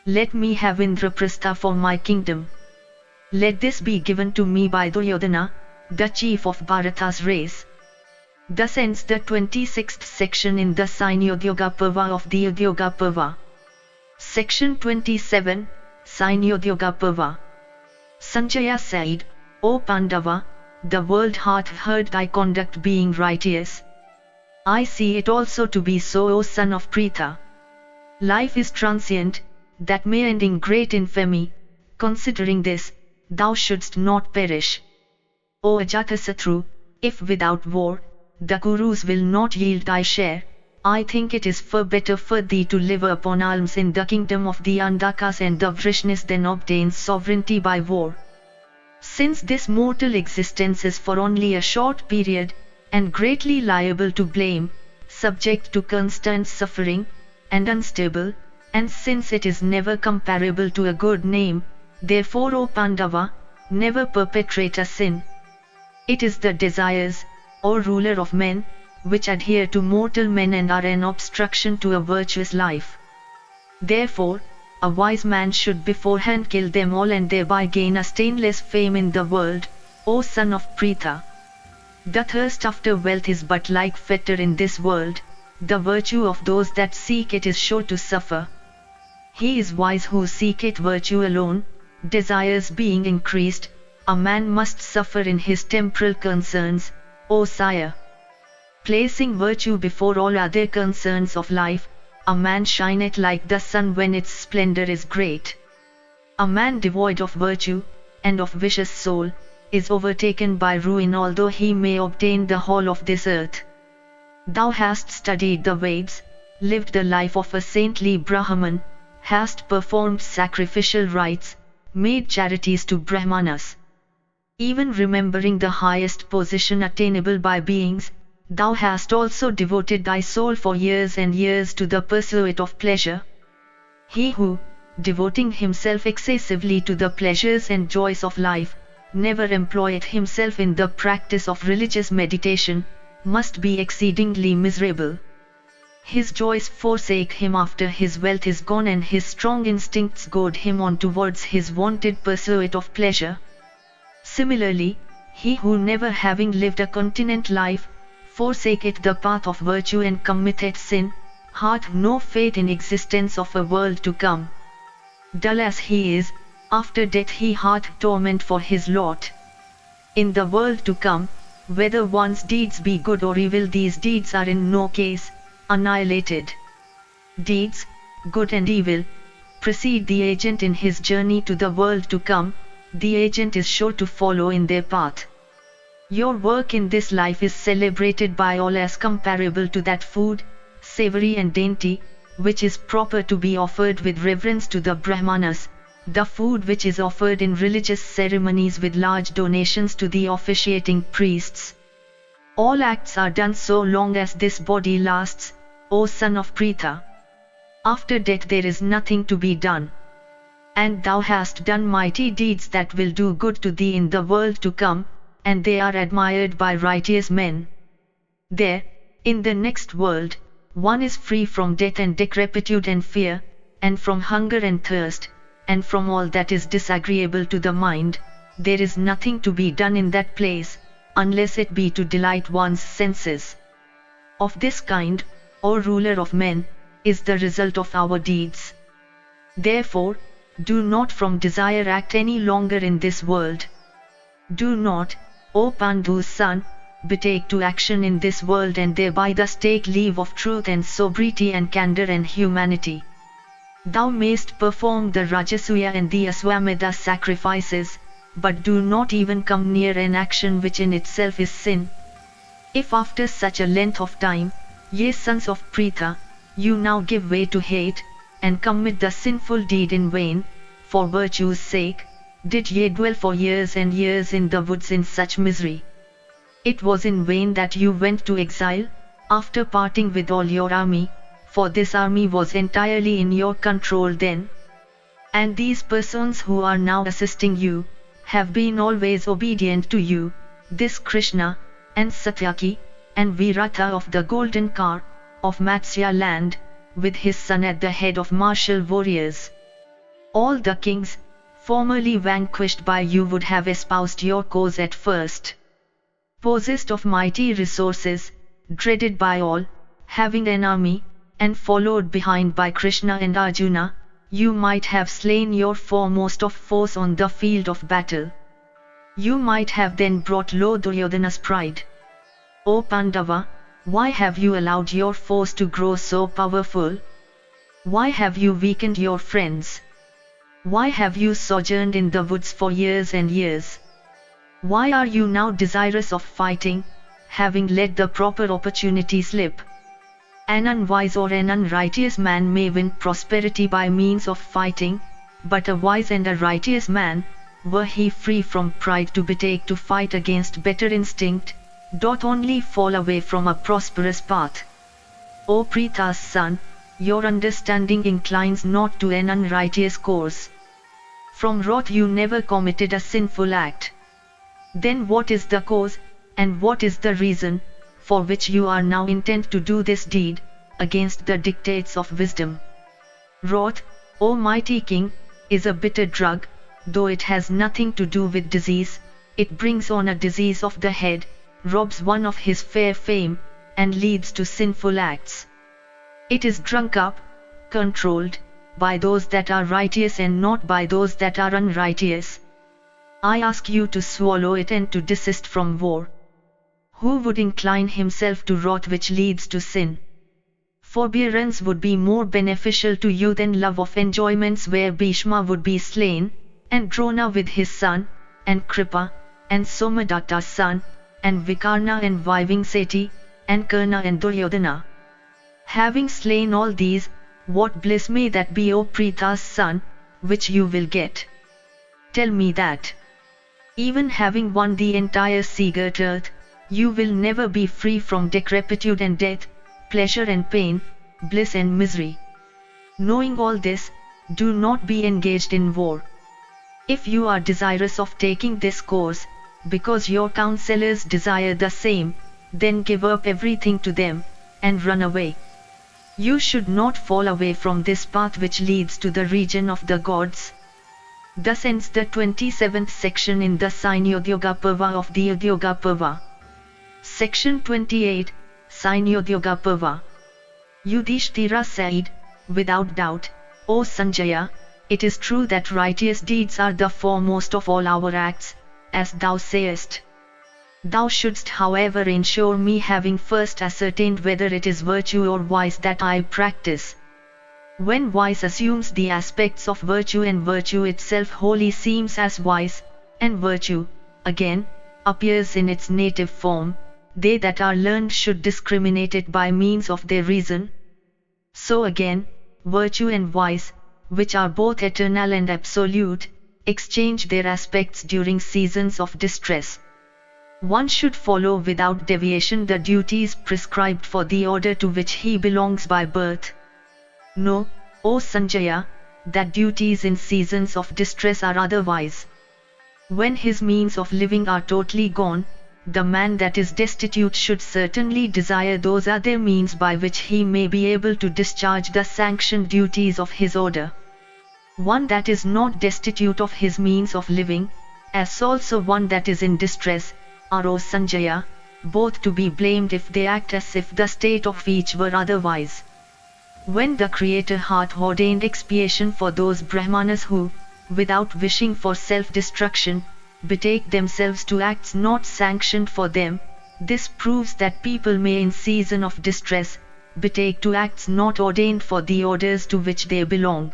Let me have Indraprastha for my kingdom. Let this be given to me by Duryodhana, the chief of Bharata's race. Thus ends the 26th section in the C.I.E. Udyoga Parva of the Udyoga Parva. Section 27, C.I.E. Udyoga Parva. Sanjaya said, O Pandava, the world hath heard thy conduct being righteous. I see it also to be so, O son of Pritha. Life is transient, that may end in great infamy. Considering this, thou shouldst not perish. O Ajatasatru, if without war, the Kurus will not yield thy share, I think it is far better for thee to live upon alms in the kingdom of the Andakas and the Vrishnis than obtain sovereignty by war. Since this mortal existence is for only a short period, and greatly liable to blame, subject to constant suffering, and unstable, and since it is never comparable to a good name, therefore, O Pandava, never perpetrate a sin. It is the desires, O ruler of men, which adhere to mortal men and are an obstruction to a virtuous life. Therefore, a wise man should beforehand kill them all and thereby gain a stainless fame in the world, O son of Pritha. The thirst after wealth is but like fetter in this world, the virtue of those that seek it is sure to suffer. He is wise who seeketh virtue alone, desires being increased, a man must suffer in his temporal concerns, O sire. Placing virtue before all other concerns of life, a man shineth like the sun when its splendor is great. A man devoid of virtue, and of vicious soul, is overtaken by ruin although he may obtain the whole of this earth. Thou hast studied the Veds, lived the life of a saintly Brahman, hast performed sacrificial rites, made charities to Brahmanas. Even remembering the highest position attainable by beings, thou hast also devoted thy soul for years and years to the pursuit of pleasure. He who, devoting himself excessively to the pleasures and joys of life, never employeth himself in the practice of religious meditation, must be exceedingly miserable. His joys forsake him after his wealth is gone and his strong instincts goad him on towards his wonted pursuit of pleasure. Similarly, he who never having lived a continent life, forsaketh the path of virtue and committeth sin, hath no faith in existence of a world to come. Dull as he is, after death he hath torment for his lot. In the world to come, whether one's deeds be good or evil, these deeds are in no case annihilated. Deeds, good and evil, precede the agent in his journey to the world to come, the agent is sure to follow in their path. Your work in this life is celebrated by all as comparable to that food, savory and dainty, which is proper to be offered with reverence to the Brahmanas, the food which is offered in religious ceremonies with large donations to the officiating priests. All acts are done so long as this body lasts, O son of Pritha. After death there is nothing to be done. And thou hast done mighty deeds that will do good to thee in the world to come, and they are admired by righteous men. There, in the next world, one is free from death and decrepitude and fear, and from hunger and thirst, and from all that is disagreeable to the mind. There is nothing to be done in that place, unless it be to delight one's senses. Of this kind, O ruler of men, is the result of our deeds. Therefore, do not from desire act any longer in this world. Do not, O Pandu's son, betake to action in this world and thereby thus take leave of truth and sobriety and candor and humanity. Thou mayst perform the Rajasuya and the Aswamedha sacrifices, but do not even come near an action which in itself is sin. If after such a length of time, ye sons of Pritha, you now give way to hate, and commit the sinful deed in vain, for virtue's sake, did ye dwell for years and years in the woods in such misery. It was in vain that you went to exile, after parting with all your army, for this army was entirely in your control then. And these persons who are now assisting you, have been always obedient to you, this Krishna, and Satyaki, and Virata of the golden car, of Matsya land, with his son at the head of martial warriors. All the kings, formerly vanquished by you would have espoused your cause at first. Possessed of mighty resources, dreaded by all, having an army, and followed behind by Krishna and Arjuna, you might have slain your foremost of foes on the field of battle. You might have then brought low Duryodhana's pride. O Pandava, why have you allowed your foes to grow so powerful? Why have you weakened your friends? Why have you sojourned in the woods for years and years? Why are you now desirous of fighting, having let the proper opportunity slip? An unwise or an unrighteous man may win prosperity by means of fighting, but a wise and a righteous man, were he free from pride to betake to fight against better instinct, doth only fall away from a prosperous path. O Pritha's son, your understanding inclines not to an unrighteous course. From wrath you never committed a sinful act. Then what is the cause, and what is the reason, for which you are now intent to do this deed, against the dictates of wisdom? Wrath, O mighty king, is a bitter drug, though it has nothing to do with disease. It brings on a disease of the head, robs one of his fair fame, and leads to sinful acts. It is drunk up, controlled, by those that are righteous and not by those that are unrighteous. I ask you to swallow it and to desist from war. Who would incline himself to wrath which leads to sin? Forbearance would be more beneficial to you than love of enjoyments where Bhishma would be slain, and Drona with his son, and Kripa, and Somadatta's son, and Vikarna and Vivingseti, and Karna and Duryodhana. Having slain all these, what bliss may that be, O Pritha's son, which you will get? Tell me that. Even having won the entire sea-girt earth, you will never be free from decrepitude and death, pleasure and pain, bliss and misery. Knowing all this, do not be engaged in war. If you are desirous of taking this course, because your counselors desire the same, then give up everything to them, and run away. You should not fall away from this path which leads to the region of the gods. Thus ends the 27th section in the C.I.E. Udyoga Parva of the Udyoga Parva. Section 28, C.I.E. Udyoga Parva. Yudhishthira said, without doubt, O Sanjaya, it is true that righteous deeds are the foremost of all our acts, as thou sayest. Thou shouldst however ensure me having first ascertained whether it is virtue or vice that I practice. When vice assumes the aspects of virtue and virtue itself wholly seems as vice, and virtue, again, appears in its native form, they that are learned should discriminate it by means of their reason. So again, virtue and vice, which are both eternal and absolute, exchange their aspects during seasons of distress. One should follow without deviation the duties prescribed for the order to which he belongs by birth. Know, O Sanjaya, that duties in seasons of distress are otherwise. When his means of living are totally gone, the man that is destitute should certainly desire those other means by which he may be able to discharge the sanctioned duties of his order. One that is not destitute of his means of living, as also one that is in distress, are, O Sanjaya, both to be blamed if they act as if the state of each were otherwise. When the Creator hath ordained expiation for those Brahmanas who, without wishing for self-destruction, betake themselves to acts not sanctioned for them, this proves that people may in season of distress, betake to acts not ordained for the orders to which they belong.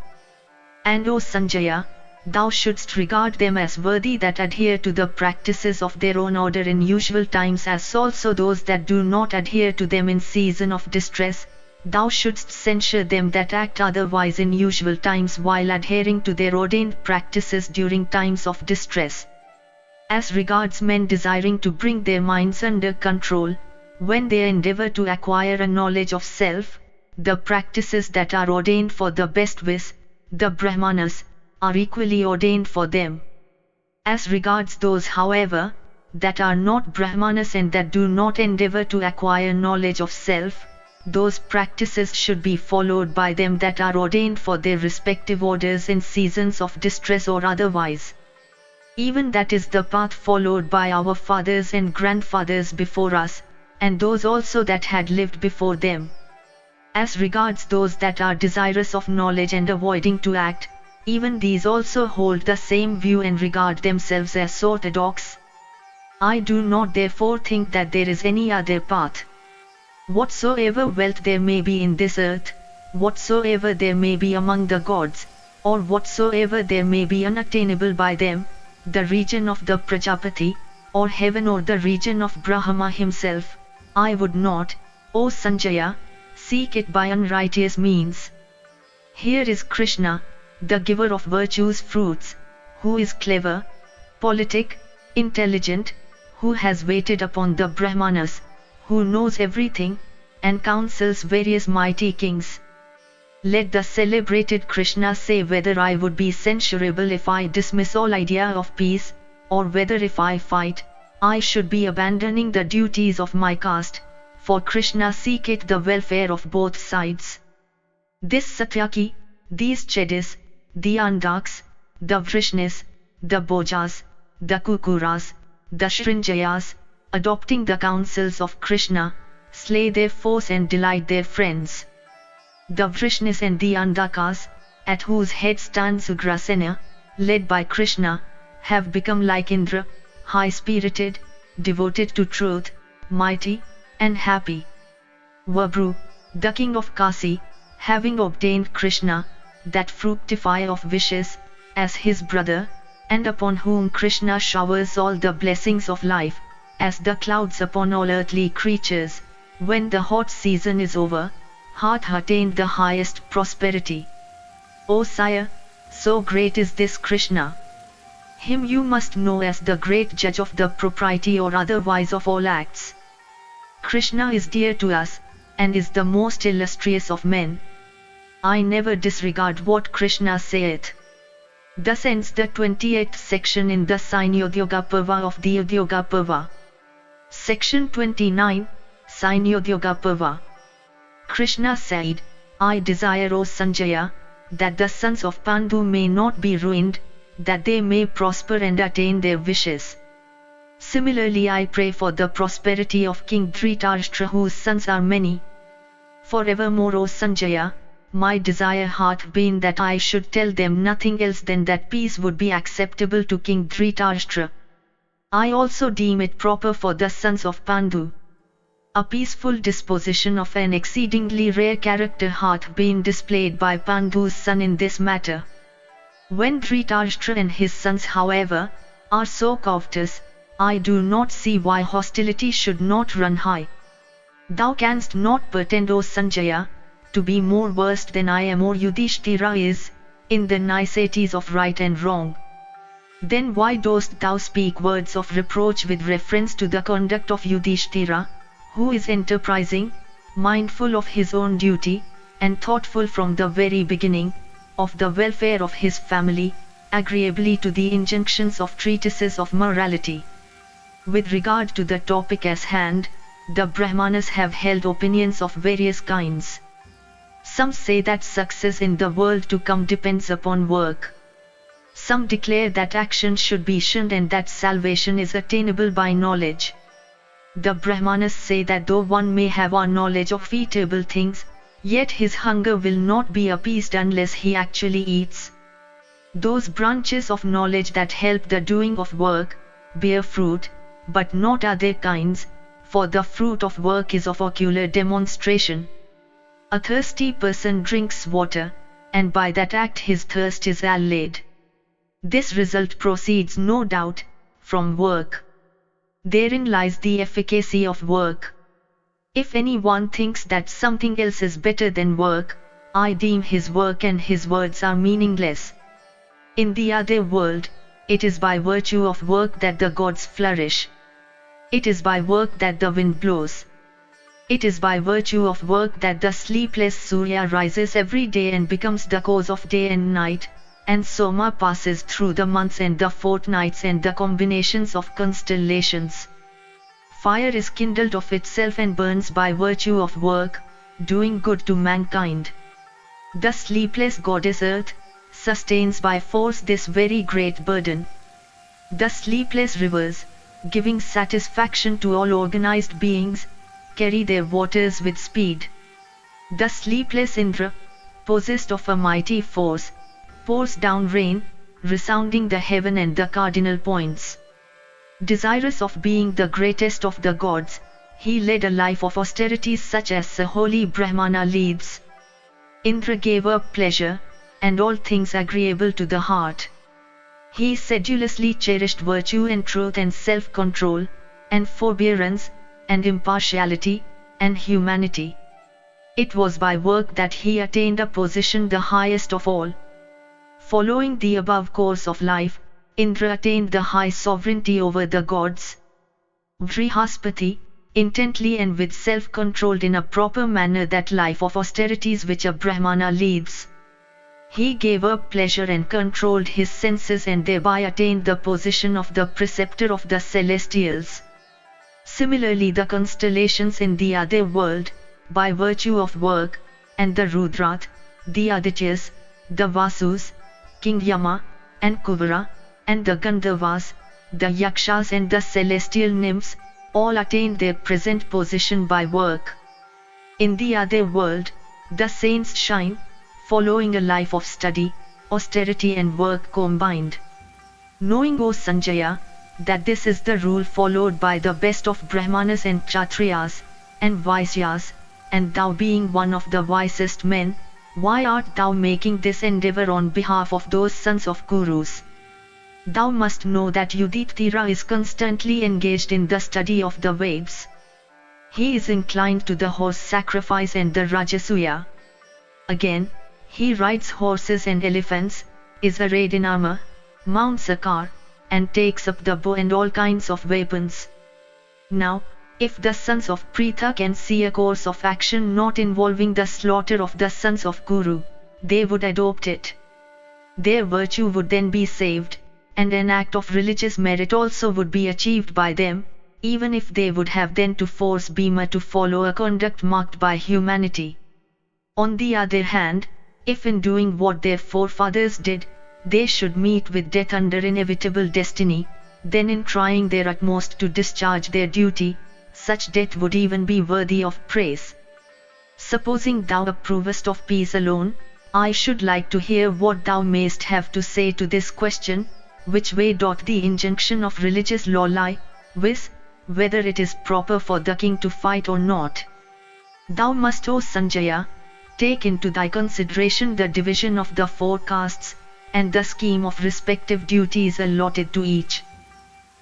And O Sanjaya, thou shouldst regard them as worthy that adhere to the practices of their own order in usual times as also those that do not adhere to them in season of distress. Thou shouldst censure them that act otherwise in usual times while adhering to their ordained practices during times of distress. As regards men desiring to bring their minds under control, when they endeavor to acquire a knowledge of self, the practices that are ordained for the best viz, the Brahmanas, are equally ordained for them. As regards those however, that are not Brahmanas and that do not endeavor to acquire knowledge of self, those practices should be followed by them that are ordained for their respective orders in seasons of distress or otherwise. Even that is the path followed by our fathers and grandfathers before us, and those also that had lived before them. As regards those that are desirous of knowledge and avoiding to act, even these also hold the same view and regard themselves as orthodox. I do not therefore think that there is any other path. Whatsoever wealth there may be in this earth, whatsoever there may be among the gods, or whatsoever there may be unattainable by them, the region of the Prajapati, or heaven or the region of Brahma himself, I would not, O Sanjaya, seek it by unrighteous means. Here is Krishna, the giver of virtue's fruits, who is clever, politic, intelligent, who has waited upon the Brahmanas, who knows everything, and counsels various mighty kings. Let the celebrated Krishna say whether I would be censurable if I dismiss all idea of peace, or whether if I fight, I should be abandoning the duties of my caste, for Krishna seeketh the welfare of both sides. This Satyaki, these Chedis, the Andaks, the Vrishnis, the Bojas, the Kukuras, the Shrinjayas, adopting the counsels of Krishna, slay their foes and delight their friends. The Vrishnis and the Andakas, at whose head stands Ugrasena, led by Krishna, have become like Indra, high-spirited, devoted to truth, mighty, and happy. Vabru, the king of Kasi, having obtained Krishna, that fructifier of wishes, as his brother, and upon whom Krishna showers all the blessings of life, as the clouds upon all earthly creatures, when the hot season is over, hath attained the highest prosperity. O sire, so great is this Krishna. Him you must know as the great judge of the propriety or otherwise of all acts. Krishna is dear to us, and is the most illustrious of men. I never disregard what Krishna saith. Thus ends the 28th section in the C.I.E. Udyoga Parva of the Udyoga Parva. Section 29, C.I.E. Udyoga Parva. Krishna said, I desire, O Sanjaya, that the sons of Pandu may not be ruined, that they may prosper and attain their wishes. Similarly I pray for the prosperity of King Dhritarashtra whose sons are many. Forevermore, O Sanjaya, my desire hath been that I should tell them nothing else than that peace would be acceptable to King Dhritarashtra. I also deem it proper for the sons of Pandu. A peaceful disposition of an exceedingly rare character hath been displayed by Pandu's son in this matter. When Dhritarashtra and his sons, however, are so covetous, I do not see why hostility should not run high. Thou canst not pretend, O Sanjaya, to be more versed than I am or Yudhishthira is, in the niceties of right and wrong. Then why dost thou speak words of reproach with reference to the conduct of Yudhishthira, who is enterprising, mindful of his own duty, and thoughtful from the very beginning, of the welfare of his family, agreeably to the injunctions of treatises of morality? With regard to the topic as hand, the Brahmanas have held opinions of various kinds. Some say that success in the world to come depends upon work. Some declare that action should be shunned and that salvation is attainable by knowledge. The Brahmanas say that though one may have a knowledge of eatable things, Yet his hunger will not be appeased unless he actually eats. Those branches of knowledge that help the doing of work, bear fruit, but not other kinds, for the fruit of work is of ocular demonstration. A thirsty person drinks water, and by that act his thirst is allayed. This result proceeds no doubt, from work. Therein lies the efficacy of work. If anyone thinks that something else is better than work, I deem his work and his words are meaningless. In the other world, it is by virtue of work that the gods flourish. It is by work that the wind blows. It is by virtue of work that the sleepless Surya rises every day and becomes the cause of day and night, and Soma passes through the months and the fortnights and the combinations of constellations. Fire is kindled of itself and burns by virtue of work, doing good to mankind. The sleepless goddess Earth sustains by force this very great burden. The sleepless rivers, giving satisfaction to all organized beings, carry their waters with speed. The sleepless Indra, possessed of a mighty force, pours down rain, resounding the heaven and the cardinal points. Desirous of being the greatest of the gods, he led a life of austerities such as the holy Brahmana leads. Indra gave up pleasure, and all things agreeable to the heart. He sedulously cherished virtue and truth and self-control, and forbearance, and impartiality, and humanity. It was by work that he attained a position the highest of all. Following the above course of life, Indra attained the high sovereignty over the gods. Vrihaspati, intently and with self-controlled in a proper manner that life of austerities which a Brahmana leads. He gave up pleasure and controlled his senses and thereby attained the position of the preceptor of the celestials. Similarly the constellations in the other world, by virtue of work, and the Rudrat, the Adityas, the Vasus, King Yama, and Kuvara, and the Gandharvas, the Yakshas and the celestial nymphs, all attained their present position by work. In the other world, the saints shine, following a life of study, austerity and work combined. Knowing, O Sanjaya, that this is the rule followed by the best of Brahmanas and Kshatriyas, and Vaisyas, and thou being one of the wisest men, why art thou making this endeavor on behalf of those sons of Kurus? Thou must know that Yudhishthira is constantly engaged in the study of the Vedas. He is inclined to the horse sacrifice and the Rajasuya. Again, he rides horses and elephants, is arrayed in armor, mounts a car, and takes up the bow and all kinds of weapons. Now, if the sons of Pritha can see a course of action not involving the slaughter of the sons of Kuru, they would adopt it. Their virtue would then be saved, and an act of religious merit also would be achieved by them, even if they would have then to force Bhima to follow a conduct marked by humanity. On the other hand, if in doing what their forefathers did, they should meet with death under inevitable destiny, then in trying their utmost to discharge their duty, such death would even be worthy of praise. Supposing thou approvest of peace alone, I should like to hear what thou mayst have to say to this question, which way doth the injunction of religious law lie, viz., whether it is proper for the king to fight or not. Thou must, O Sanjaya, take into thy consideration the division of the four castes, and the scheme of respective duties allotted to each.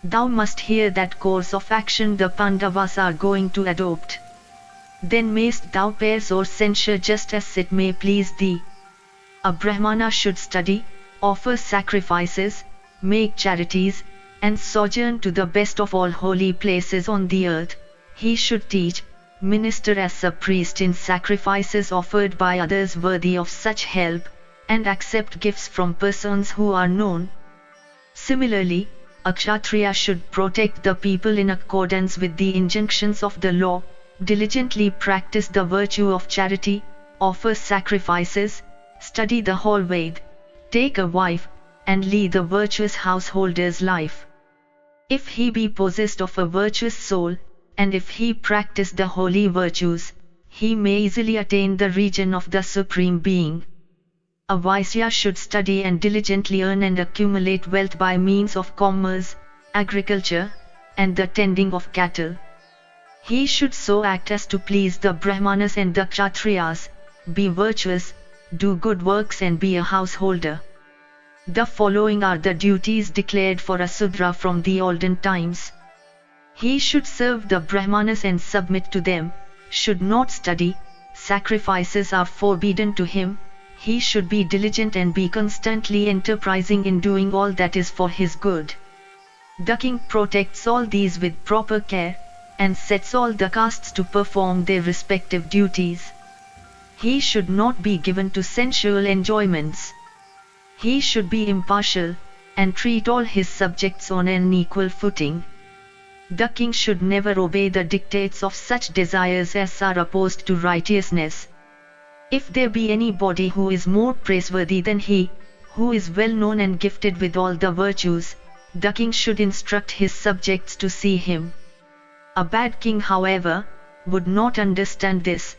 Thou must hear that course of action the Pandavas are going to adopt. Then mayst thou praise or censure just as it may please thee. A Brahmana should study, offer sacrifices, make charities, and sojourn to the best of all holy places on the earth. He should teach, minister as a priest in sacrifices offered by others worthy of such help, and accept gifts from persons who are known. Similarly, a Kshatriya should protect the people in accordance with the injunctions of the law, diligently practice the virtue of charity, offer sacrifices, study the whole Ved, take a wife, and lead a virtuous householder's life. If he be possessed of a virtuous soul, and if he practice the holy virtues, he may easily attain the region of the Supreme Being. A Vaisya should study and diligently earn and accumulate wealth by means of commerce, agriculture, and the tending of cattle. He should so act as to please the Brahmanas and the Kshatriyas, be virtuous, do good works and be a householder. The following are the duties declared for a Sudra from the olden times. He should serve the Brahmanas and submit to them, should not study, sacrifices are forbidden to him, he should be diligent and be constantly enterprising in doing all that is for his good. The king protects all these with proper care, and sets all the castes to perform their respective duties. He should not be given to sensual enjoyments. He should be impartial, and treat all his subjects on an equal footing. The king should never obey the dictates of such desires as are opposed to righteousness. If there be anybody who is more praiseworthy than he, who is well known and gifted with all the virtues, the king should instruct his subjects to see him. A bad king, however, would not understand this.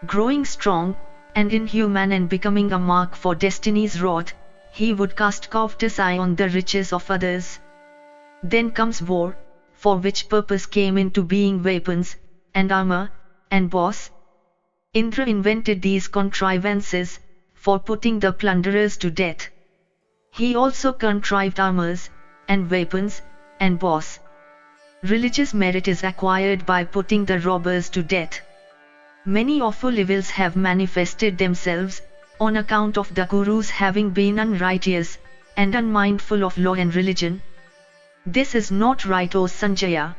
Growing strong, and inhuman and becoming a mark for destiny's wrath, he would cast covetous eye on the riches of others. Then comes war, for which purpose came into being weapons, and armor, and bows. Indra invented these contrivances, for putting the plunderers to death. He also contrived armors, and weapons, and bows. Religious merit is acquired by putting the robbers to death. Many awful evils have manifested themselves, on account of the Kurus having been unrighteous, and unmindful of law and religion. This is not right, O Sanjaya.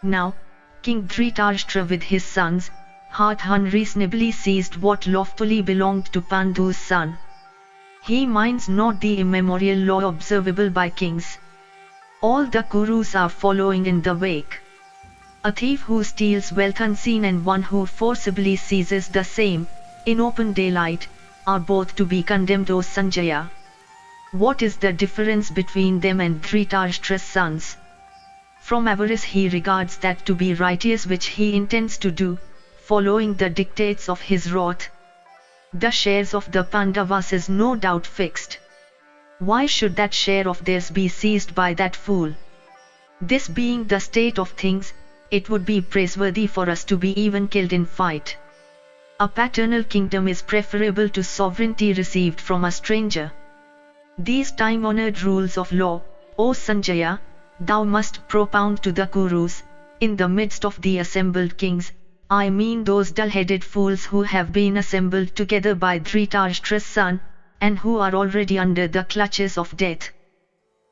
Now, King Dhritarashtra with his sons, hath unreasonably seized what lawfully belonged to Pandu's son. He minds not the immemorial law observable by kings. All the Kurus are following in the wake. A thief who steals wealth unseen and one who forcibly seizes the same, in open daylight, are both to be condemned, O Sanjaya. What is the difference between them and Dhritarashtra's sons? From avarice he regards that to be righteous which he intends to do, following the dictates of his wrath. The shares of the Pandavas is no doubt fixed. Why should that share of theirs be seized by that fool? This being the state of things, it would be praiseworthy for us to be even killed in fight. A paternal kingdom is preferable to sovereignty received from a stranger. These time-honored rules of law, O Sanjaya, thou must propound to the Kurus, in the midst of the assembled kings, I mean those dull-headed fools who have been assembled together by Dhritarashtra's son, and who are already under the clutches of death.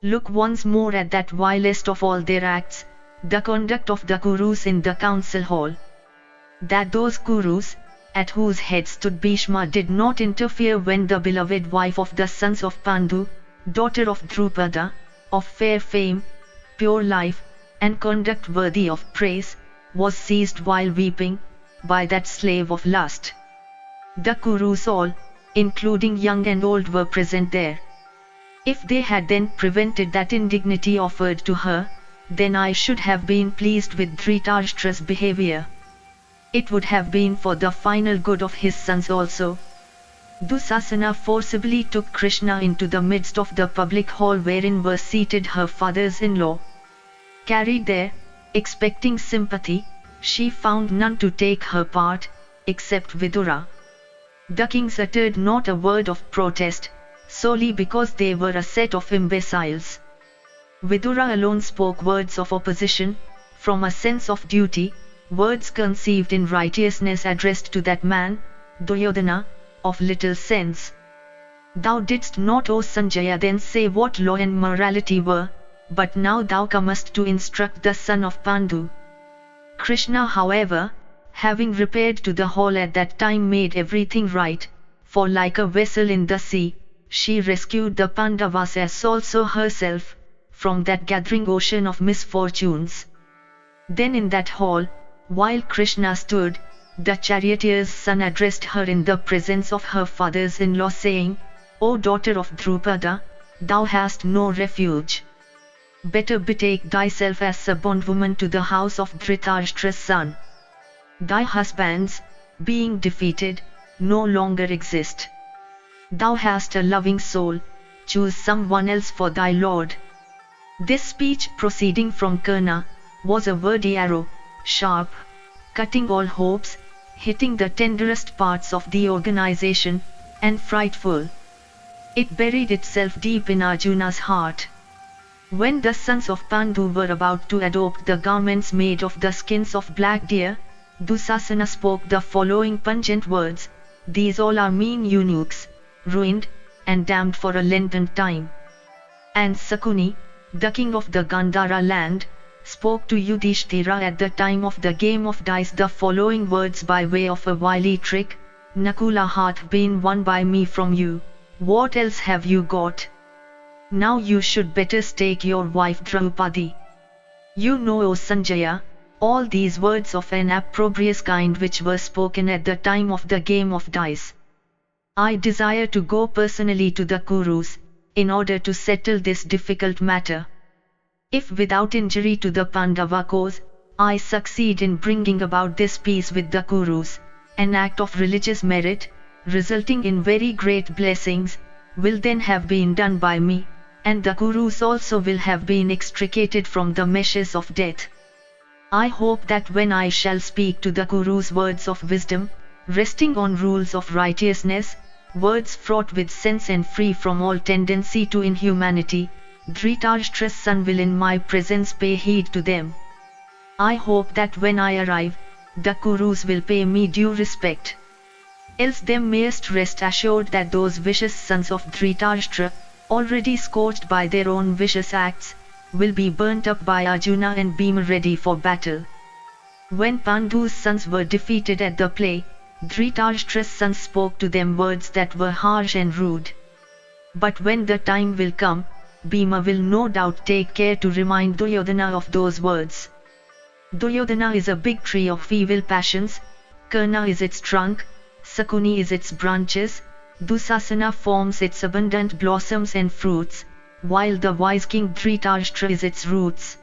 Look once more at that vilest of all their acts, the conduct of the Kurus in the council hall. That those Kurus, at whose head stood Bhishma, did not interfere when the beloved wife of the sons of Pandu, daughter of Drupada, of fair fame, pure life, and conduct worthy of praise, was seized while weeping, by that slave of lust. The Kurus all, including young and old, were present there. If they had then prevented that indignity offered to her, then I should have been pleased with Dhritarashtra's behavior. It would have been for the final good of his sons also. Dusasana forcibly took Krishna into the midst of the public hall wherein were seated her fathers-in-law. Carried there, expecting sympathy, she found none to take her part, except Vidura. The kings uttered not a word of protest, solely because they were a set of imbeciles. Vidura alone spoke words of opposition, from a sense of duty, words conceived in righteousness addressed to that man, Duryodhana, of little sense. Thou didst not, O Sanjaya, then say what law and morality were, but now thou comest to instruct the son of Pandu. Krishna, however, having repaired to the hall at that time, made everything right, for like a vessel in the sea, she rescued the Pandavas as also herself, from that gathering ocean of misfortunes. Then in that hall, while Krishna stood, the charioteer's son addressed her in the presence of her fathers-in-law, saying, O daughter of Drupada, thou hast no refuge. Better betake thyself as a bondwoman to the house of Dhritarashtra's son. Thy husbands, being defeated, no longer exist. Thou hast a loving soul, choose someone else for thy lord. This speech proceeding from Karna, was a wordy arrow, sharp, cutting all hopes, hitting the tenderest parts of the organization, and frightful. It buried itself deep in Arjuna's heart. When the sons of Pandu were about to adopt the garments made of the skins of black deer, Dusasana spoke the following pungent words: "These all are mean eunuchs, ruined, and damned for a lengthened time." And Sakuni, the king of the Gandhara land, spoke to Yudhishthira at the time of the game of dice the following words by way of a wily trick: "Nakula hath been won by me from you, what else have you got? Now you should better stake your wife Draupadi." You know, O Sanjaya, all these words of an opprobrious kind which were spoken at the time of the game of dice. I desire to go personally to the Kurus, in order to settle this difficult matter. If without injury to the Pandava cause, I succeed in bringing about this peace with the Kurus, an act of religious merit, resulting in very great blessings, will then have been done by me, and the Kurus also will have been extricated from the meshes of death. I hope that when I shall speak to the Kurus words of wisdom, resting on rules of righteousness, words fraught with sense and free from all tendency to inhumanity, Dhritarashtra's son will in my presence pay heed to them. I hope that when I arrive, the Kurus will pay me due respect. Else them mayest rest assured that those vicious sons of Dhritarashtra, already scorched by their own vicious acts, will be burnt up by Arjuna and Bhima ready for battle. When Pandu's sons were defeated at the play, Dhritarashtra's sons spoke to them words that were harsh and rude. But when the time will come, Bhima will no doubt take care to remind Duryodhana of those words. Duryodhana is a big tree of evil passions, Karna is its trunk, Sakuni is its branches, Dusasana forms its abundant blossoms and fruits, while the wise king Dhritarashtra is its roots.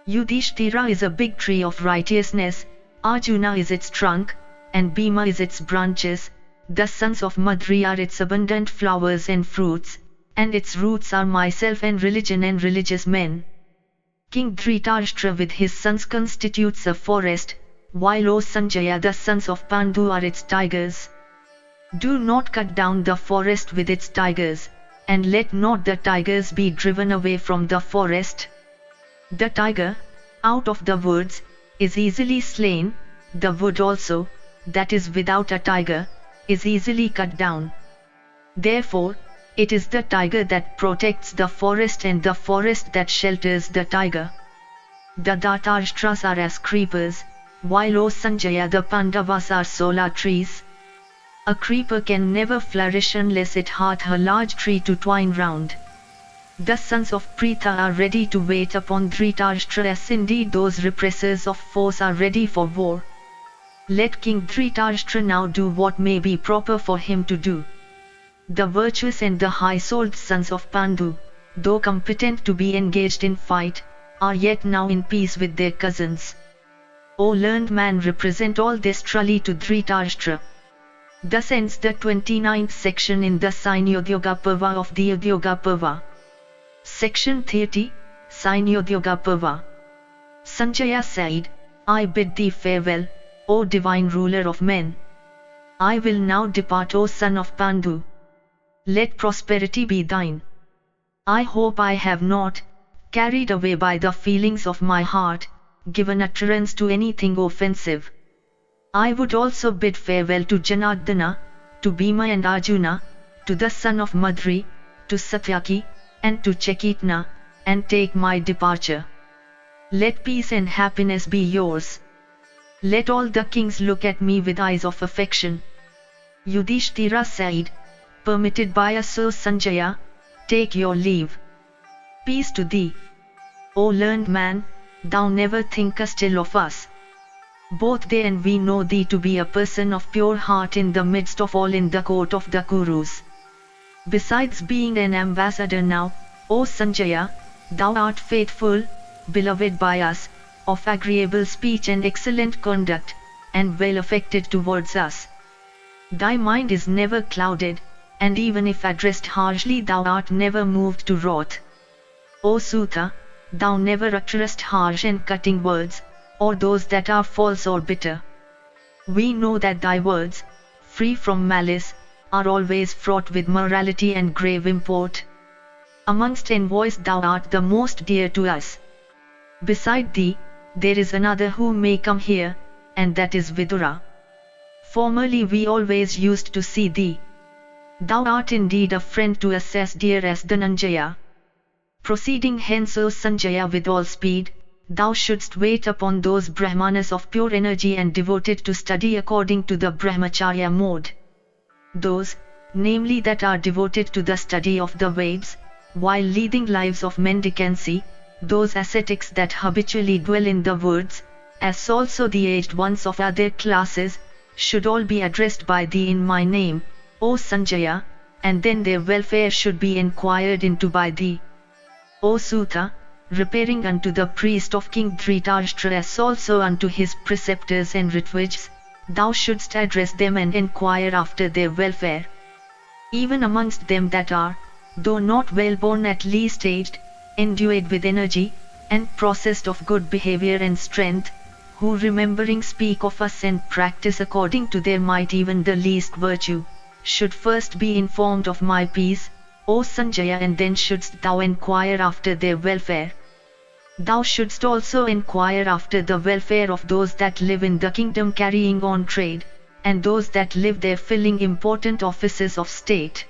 Yudhishthira is a big tree of righteousness, Arjuna is its trunk, and Bhima is its branches. The sons of Madri are its abundant flowers and fruits, and its roots are myself and religion and religious men. King Dhritarashtra with his sons constitutes a forest, while O Sanjaya the sons of Pandu are its tigers. Do not cut down the forest with its tigers, and let not the tigers be driven away from the forest. The tiger, out of the woods, is easily slain, the wood also, that is without a tiger, is easily cut down. Therefore, it is the tiger that protects the forest and the forest that shelters the tiger. The Dhritarashtras are as creepers, while O Sanjaya the Pandavas are solar trees. A creeper can never flourish unless it hath a large tree to twine round. The sons of Pritha are ready to wait upon Dhritarashtra as indeed those repressors of foes are ready for war. Let King Dhritarashtra now do what may be proper for him to do. The virtuous and the high-souled sons of Pandu, though competent to be engaged in fight, are yet now in peace with their cousins. O learned man, represent all this truly to Dhritarashtra. Thus ends the 29th section in the C.I.E. Parva of the Udyoga Parva. Section 30, C.I.E. Parva. Sanjaya said, I bid thee farewell, O divine ruler of men. I will now depart, O son of Pandu. Let prosperity be thine. I hope I have not, carried away by the feelings of my heart, given utterance to anything offensive. I would also bid farewell to Janardana, to Bhima and Arjuna, to the son of Madri, to Satyaki, and to Chekitna, and take my departure. Let peace and happiness be yours. Let all the kings look at me with eyes of affection. Yudhishthira said, permitted by us, O Sanjaya, take your leave. Peace to thee. O learned man, thou never thinkest ill of us. Both they and we know thee to be a person of pure heart in the midst of all in the court of the Kurus. Besides being an ambassador now, O Sanjaya, thou art faithful, beloved by us, of agreeable speech and excellent conduct, and well affected towards us. Thy mind is never clouded, and even if addressed harshly thou art never moved to wrath. O Sutta, thou never utterest harsh and cutting words, or those that are false or bitter. We know that thy words, free from malice, are always fraught with morality and grave import. Amongst envoys thou art the most dear to us. Beside thee, there is another who may come here, and that is Vidura. Formerly we always used to see thee. Thou art indeed a friend to us as dear as Dhananjaya. Proceeding hence, O Sanjaya, with all speed, thou shouldst wait upon those Brahmanas of pure energy and devoted to study according to the Brahmacharya mode. Those, namely, that are devoted to the study of the Vedas, while leading lives of mendicancy, those ascetics that habitually dwell in the woods, as also the aged ones of other classes, should all be addressed by thee in my name, O Sanjaya, and then their welfare should be inquired into by thee. O Sutta, repairing unto the priest of King Dhritarashtra as also unto his preceptors and Ritviks, thou shouldst address them and inquire after their welfare. Even amongst them that are, though not well born, at least aged, endued with energy, and possessed of good behavior and strength, who remembering speak of us and practice according to their might even the least virtue, should first be informed of my peace, O Sanjaya, and then shouldst thou inquire after their welfare. Thou shouldst also inquire after the welfare of those that live in the kingdom carrying on trade, and those that live there filling important offices of state.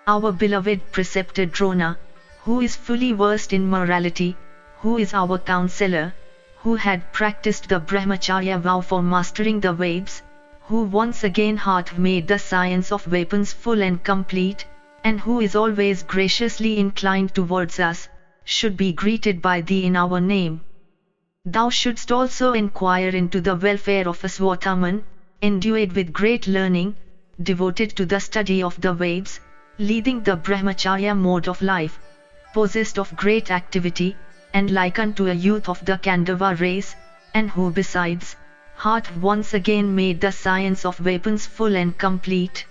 Our beloved preceptor Drona, who is fully versed in morality, who is our counselor, who had practiced the Brahmacharya vow for mastering the Vedas, who once again hath made the science of weapons full and complete, and who is always graciously inclined towards us, should be greeted by thee in our name. Thou shouldst also inquire into the welfare of Aswathaman, endued with great learning, devoted to the study of the Vedas, leading the Brahmacharya mode of life, possessed of great activity, and like unto a youth of the Kandava race, and who besides, hath once again made the science of weapons full and complete.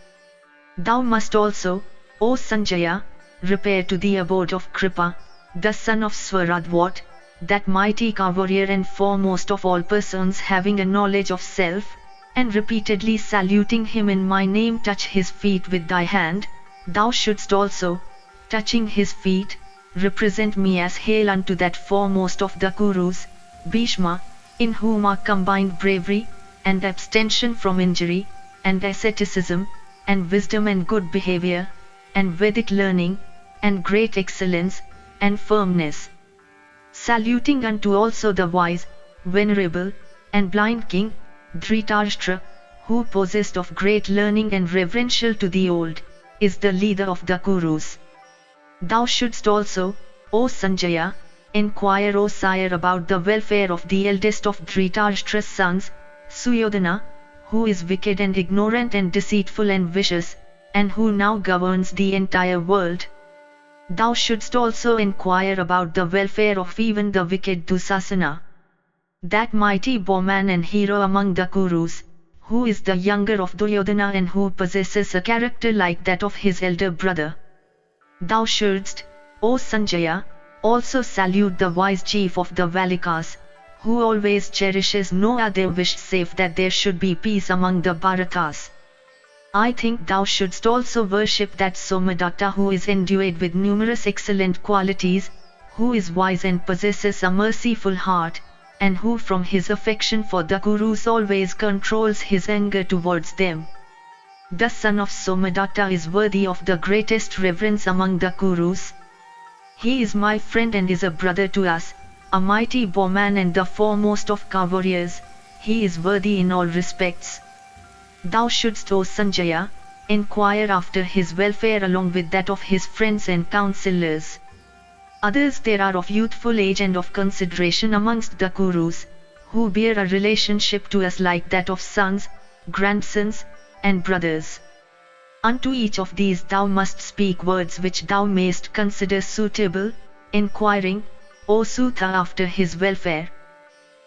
Thou must also, O Sanjaya, repair to the abode of Kripa, the son of Swaradvat, that mighty warrior and foremost of all persons having a knowledge of self, and repeatedly saluting him in my name touch his feet with thy hand. Thou shouldst also, touching his feet, represent me as hail unto that foremost of the Kurus, Bhishma, in whom are combined bravery, and abstention from injury, and asceticism, and wisdom and good behavior, and Vedic learning, and great excellence, and firmness. Saluting unto also the wise, venerable, and blind king, Dhritarashtra, who possessed of great learning and reverential to the old, is the leader of the Kurus. Thou shouldst also, O Sanjaya, inquire, O sire, about the welfare of the eldest of Dhritarashtra's sons, Suyodhana, who is wicked and ignorant and deceitful and vicious, and who now governs the entire world. Thou shouldst also inquire about the welfare of even the wicked Dusasana, that mighty bowman and hero among the Kurus, who is the younger of Duryodhana and who possesses a character like that of his elder brother. Thou shouldst, O Sanjaya, also salute the wise chief of the Valikas, who always cherishes no other wish save that there should be peace among the Bharatas. I think thou shouldst also worship that Somadatta who is endued with numerous excellent qualities, who is wise and possesses a merciful heart, and who from his affection for the Kurus always controls his anger towards them. The son of Somadatta is worthy of the greatest reverence among the Kurus. He is my friend and is a brother to us, a mighty bowman and the foremost of warriors. He is worthy in all respects. Thou shouldst, O Sanjaya, inquire after his welfare along with that of his friends and counselors. Others there are of youthful age and of consideration amongst the Kurus, who bear a relationship to us like that of sons, grandsons, and brothers. Unto each of these thou must speak words which thou mayst consider suitable, inquiring, O Sutta, after his welfare.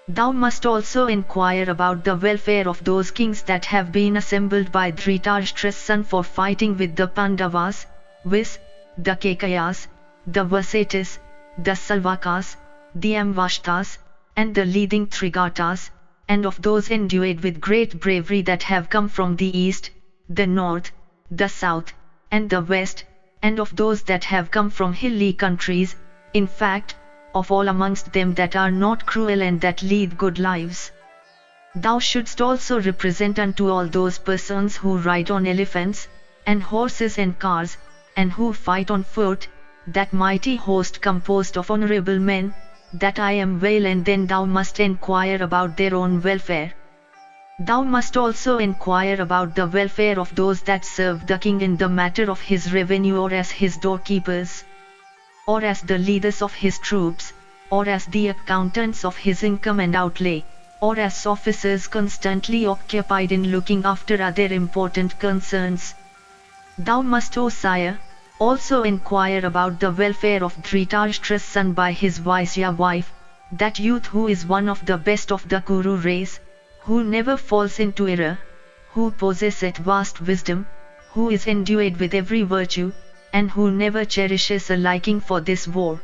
Thou must also inquire about the welfare of those kings that have been assembled by Dhritarashtra's son for fighting with the Pandavas, viz., the Kekayas, the Vasatis, the Salvakas, the Amvashtas, and the leading Trigatas, and of those endued with great bravery that have come from the east, the north, the south, and the west, and of those that have come from hilly countries, in fact, of all amongst them that are not cruel and that lead good lives. Thou shouldst also represent unto all those persons who ride on elephants, and horses and cars, and who fight on foot, that mighty host composed of honorable men, that I am well, and then thou must enquire about their own welfare. Thou must also enquire about the welfare of those that serve the king in the matter of his revenue, or as his doorkeepers, or as the leaders of his troops, or as the accountants of his income and outlay, or as officers constantly occupied in looking after other important concerns. Thou must, O sire, also inquire about the welfare of Dhritarashtra's son by his Vaisya wife, that youth who is one of the best of the Kuru race, who never falls into error, who possesseth vast wisdom, who is endued with every virtue, and who never cherishes a liking for this war.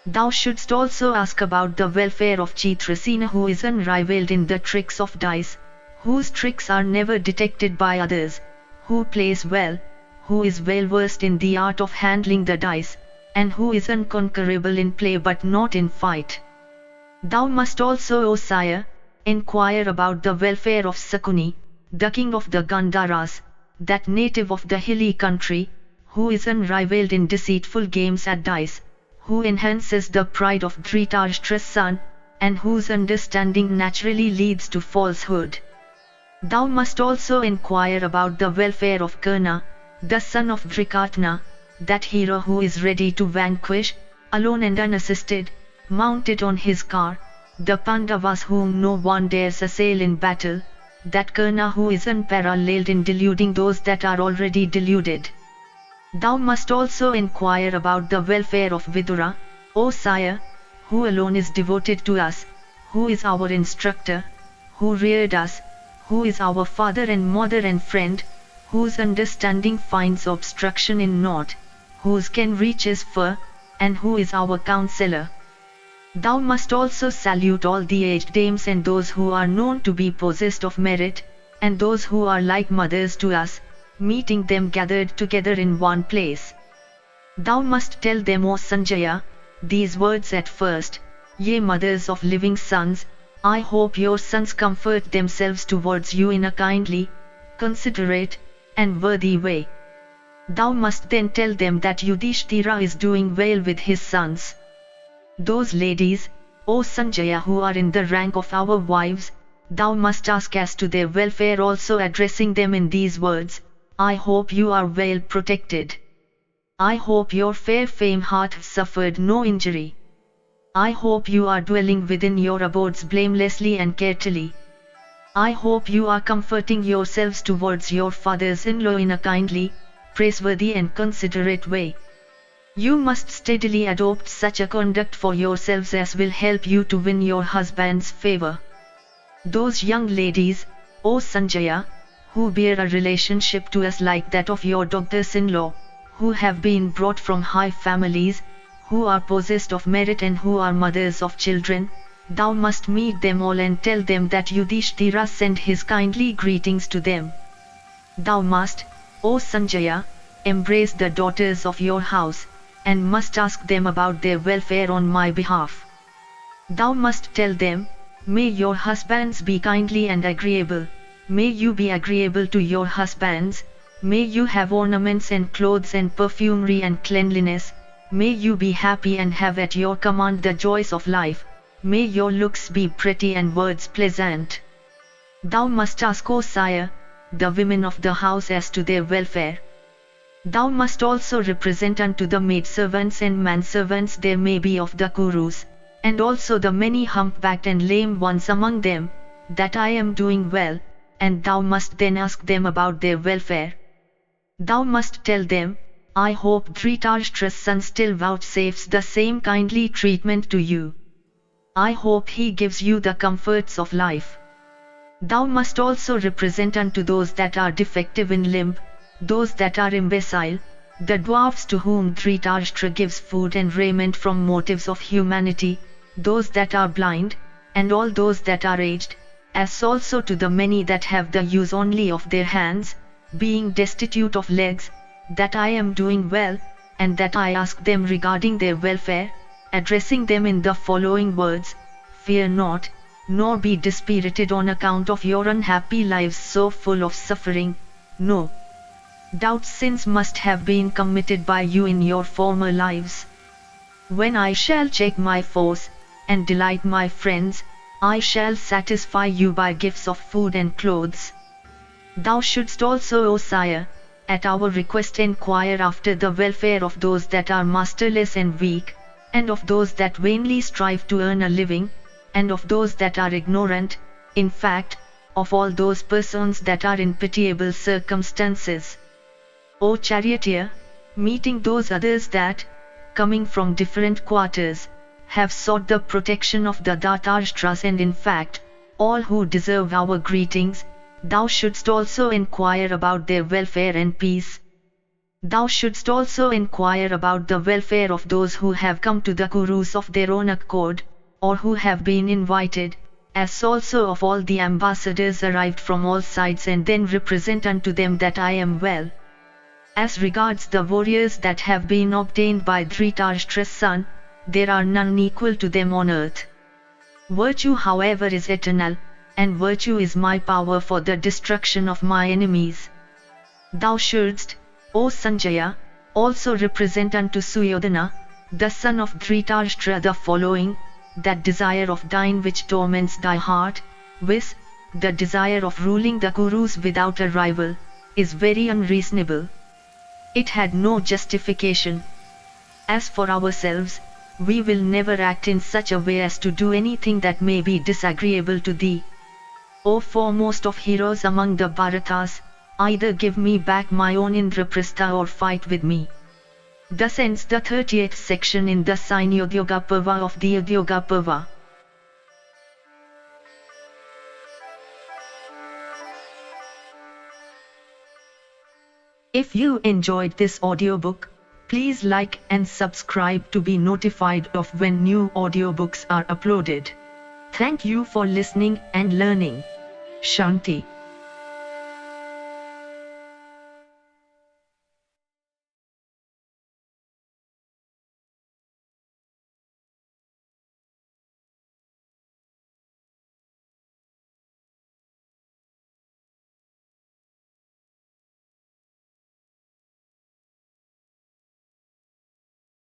Thou shouldst also ask about the welfare of Chitrasena, who is unrivaled in the tricks of dice, whose tricks are never detected by others, who plays well, who is well versed in the art of handling the dice, and who is unconquerable in play but not in fight. Thou must also, O sire, inquire about the welfare of Sakuni, the king of the Gandharas, that native of the hilly country, who is unrivaled in deceitful games at dice, who enhances the pride of Dhritarashtra's son, and whose understanding naturally leads to falsehood. Thou must also inquire about the welfare of Karna, the son of Drikatna, that hero who is ready to vanquish, alone and unassisted, mounted on his car, the Pandavas whom no one dares assail in battle, that Karna who is unparalleled in deluding those that are already deluded. Thou must also inquire about the welfare of Vidura, O sire, who alone is devoted to us, who is our instructor, who reared us, who is our father and mother and friend, whose understanding finds obstruction in naught, whose ken reaches far, and who is our counselor. Thou must also salute all the aged dames and those who are known to be possessed of merit, and those who are like mothers to us, meeting them gathered together in one place. Thou must tell them, O Sanjaya, these words at first: Ye mothers of living sons, I hope your sons comfort themselves towards you in a kindly, considerate, and worthy way. Thou must then tell them that Yudhishthira is doing well with his sons. Those ladies, O Sanjaya, who are in the rank of our wives, thou must ask as to their welfare also, addressing them in these words: I hope you are well protected. I hope your fair fame hath suffered no injury. I hope you are dwelling within your abodes blamelessly and carefully. I hope you are comforting yourselves towards your fathers-in-law in a kindly, praiseworthy and considerate way. You must steadily adopt such a conduct for yourselves as will help you to win your husband's favor. Those young ladies, O Sanjaya, who bear a relationship to us like that of your daughters-in-law, who have been brought from high families, who are possessed of merit and who are mothers of children, thou must meet them all and tell them that Yudhishthira send his kindly greetings to them. Thou must, O Sanjaya, embrace the daughters of your house, and must ask them about their welfare on my behalf. Thou must tell them, may your husbands be kindly and agreeable, may you be agreeable to your husbands, may you have ornaments and clothes and perfumery and cleanliness, may you be happy and have at your command the joys of life, may your looks be pretty and words pleasant. Thou must ask, O sire, the women of the house as to their welfare. Thou must also represent unto the maidservants and manservants there may be of the Kurus, and also the many humpbacked and lame ones among them, that I am doing well, and thou must then ask them about their welfare. Thou must tell them, I hope Dhritarashtra's son still vouchsafes the same kindly treatment to you. I hope he gives you the comforts of life. Thou must also represent unto those that are defective in limb, those that are imbecile, the dwarfs to whom Dhritarashtra gives food and raiment from motives of humanity, those that are blind, and all those that are aged, as also to the many that have the use only of their hands, being destitute of legs, that I am doing well, and that I ask them regarding their welfare, addressing them in the following words: Fear not, nor be dispirited on account of your unhappy lives so full of suffering. No doubt sins must have been committed by you in your former lives. When I shall check my foes, and delight my friends, I shall satisfy you by gifts of food and clothes. Thou shouldst also, O sire, at our request enquire after the welfare of those that are masterless and weak, and of those that vainly strive to earn a living, and of those that are ignorant, in fact, of all those persons that are in pitiable circumstances. O charioteer, meeting those others that, coming from different quarters, have sought the protection of the Dhartarashtras, and in fact, all who deserve our greetings, thou shouldst also enquire about their welfare and peace. Thou shouldst also enquire about the welfare of those who have come to the Kurus of their own accord, or who have been invited, as also of all the ambassadors arrived from all sides, and then represent unto them that I am well. As regards the warriors that have been obtained by Dhritarashtra's son, there are none equal to them on earth. Virtue, however, is eternal, and virtue is my power for the destruction of my enemies. Thou shouldst, O Sanjaya, also represent unto Suyodhana, the son of Dhritarashtra, the following: that desire of thine which torments thy heart, viz., the desire of ruling the Kurus without a rival, is very unreasonable. It had no justification. As for ourselves, we will never act in such a way as to do anything that may be disagreeable to thee. O foremost of heroes among the Bharatas, either give me back my own Indraprastha or fight with me. Thus ends the 30th section in the C.I.E. Udyoga Parva of the Udyoga Parva. If you enjoyed this audiobook, please like and subscribe to be notified of when new audiobooks are uploaded. Thank you for listening and learning. Shanti.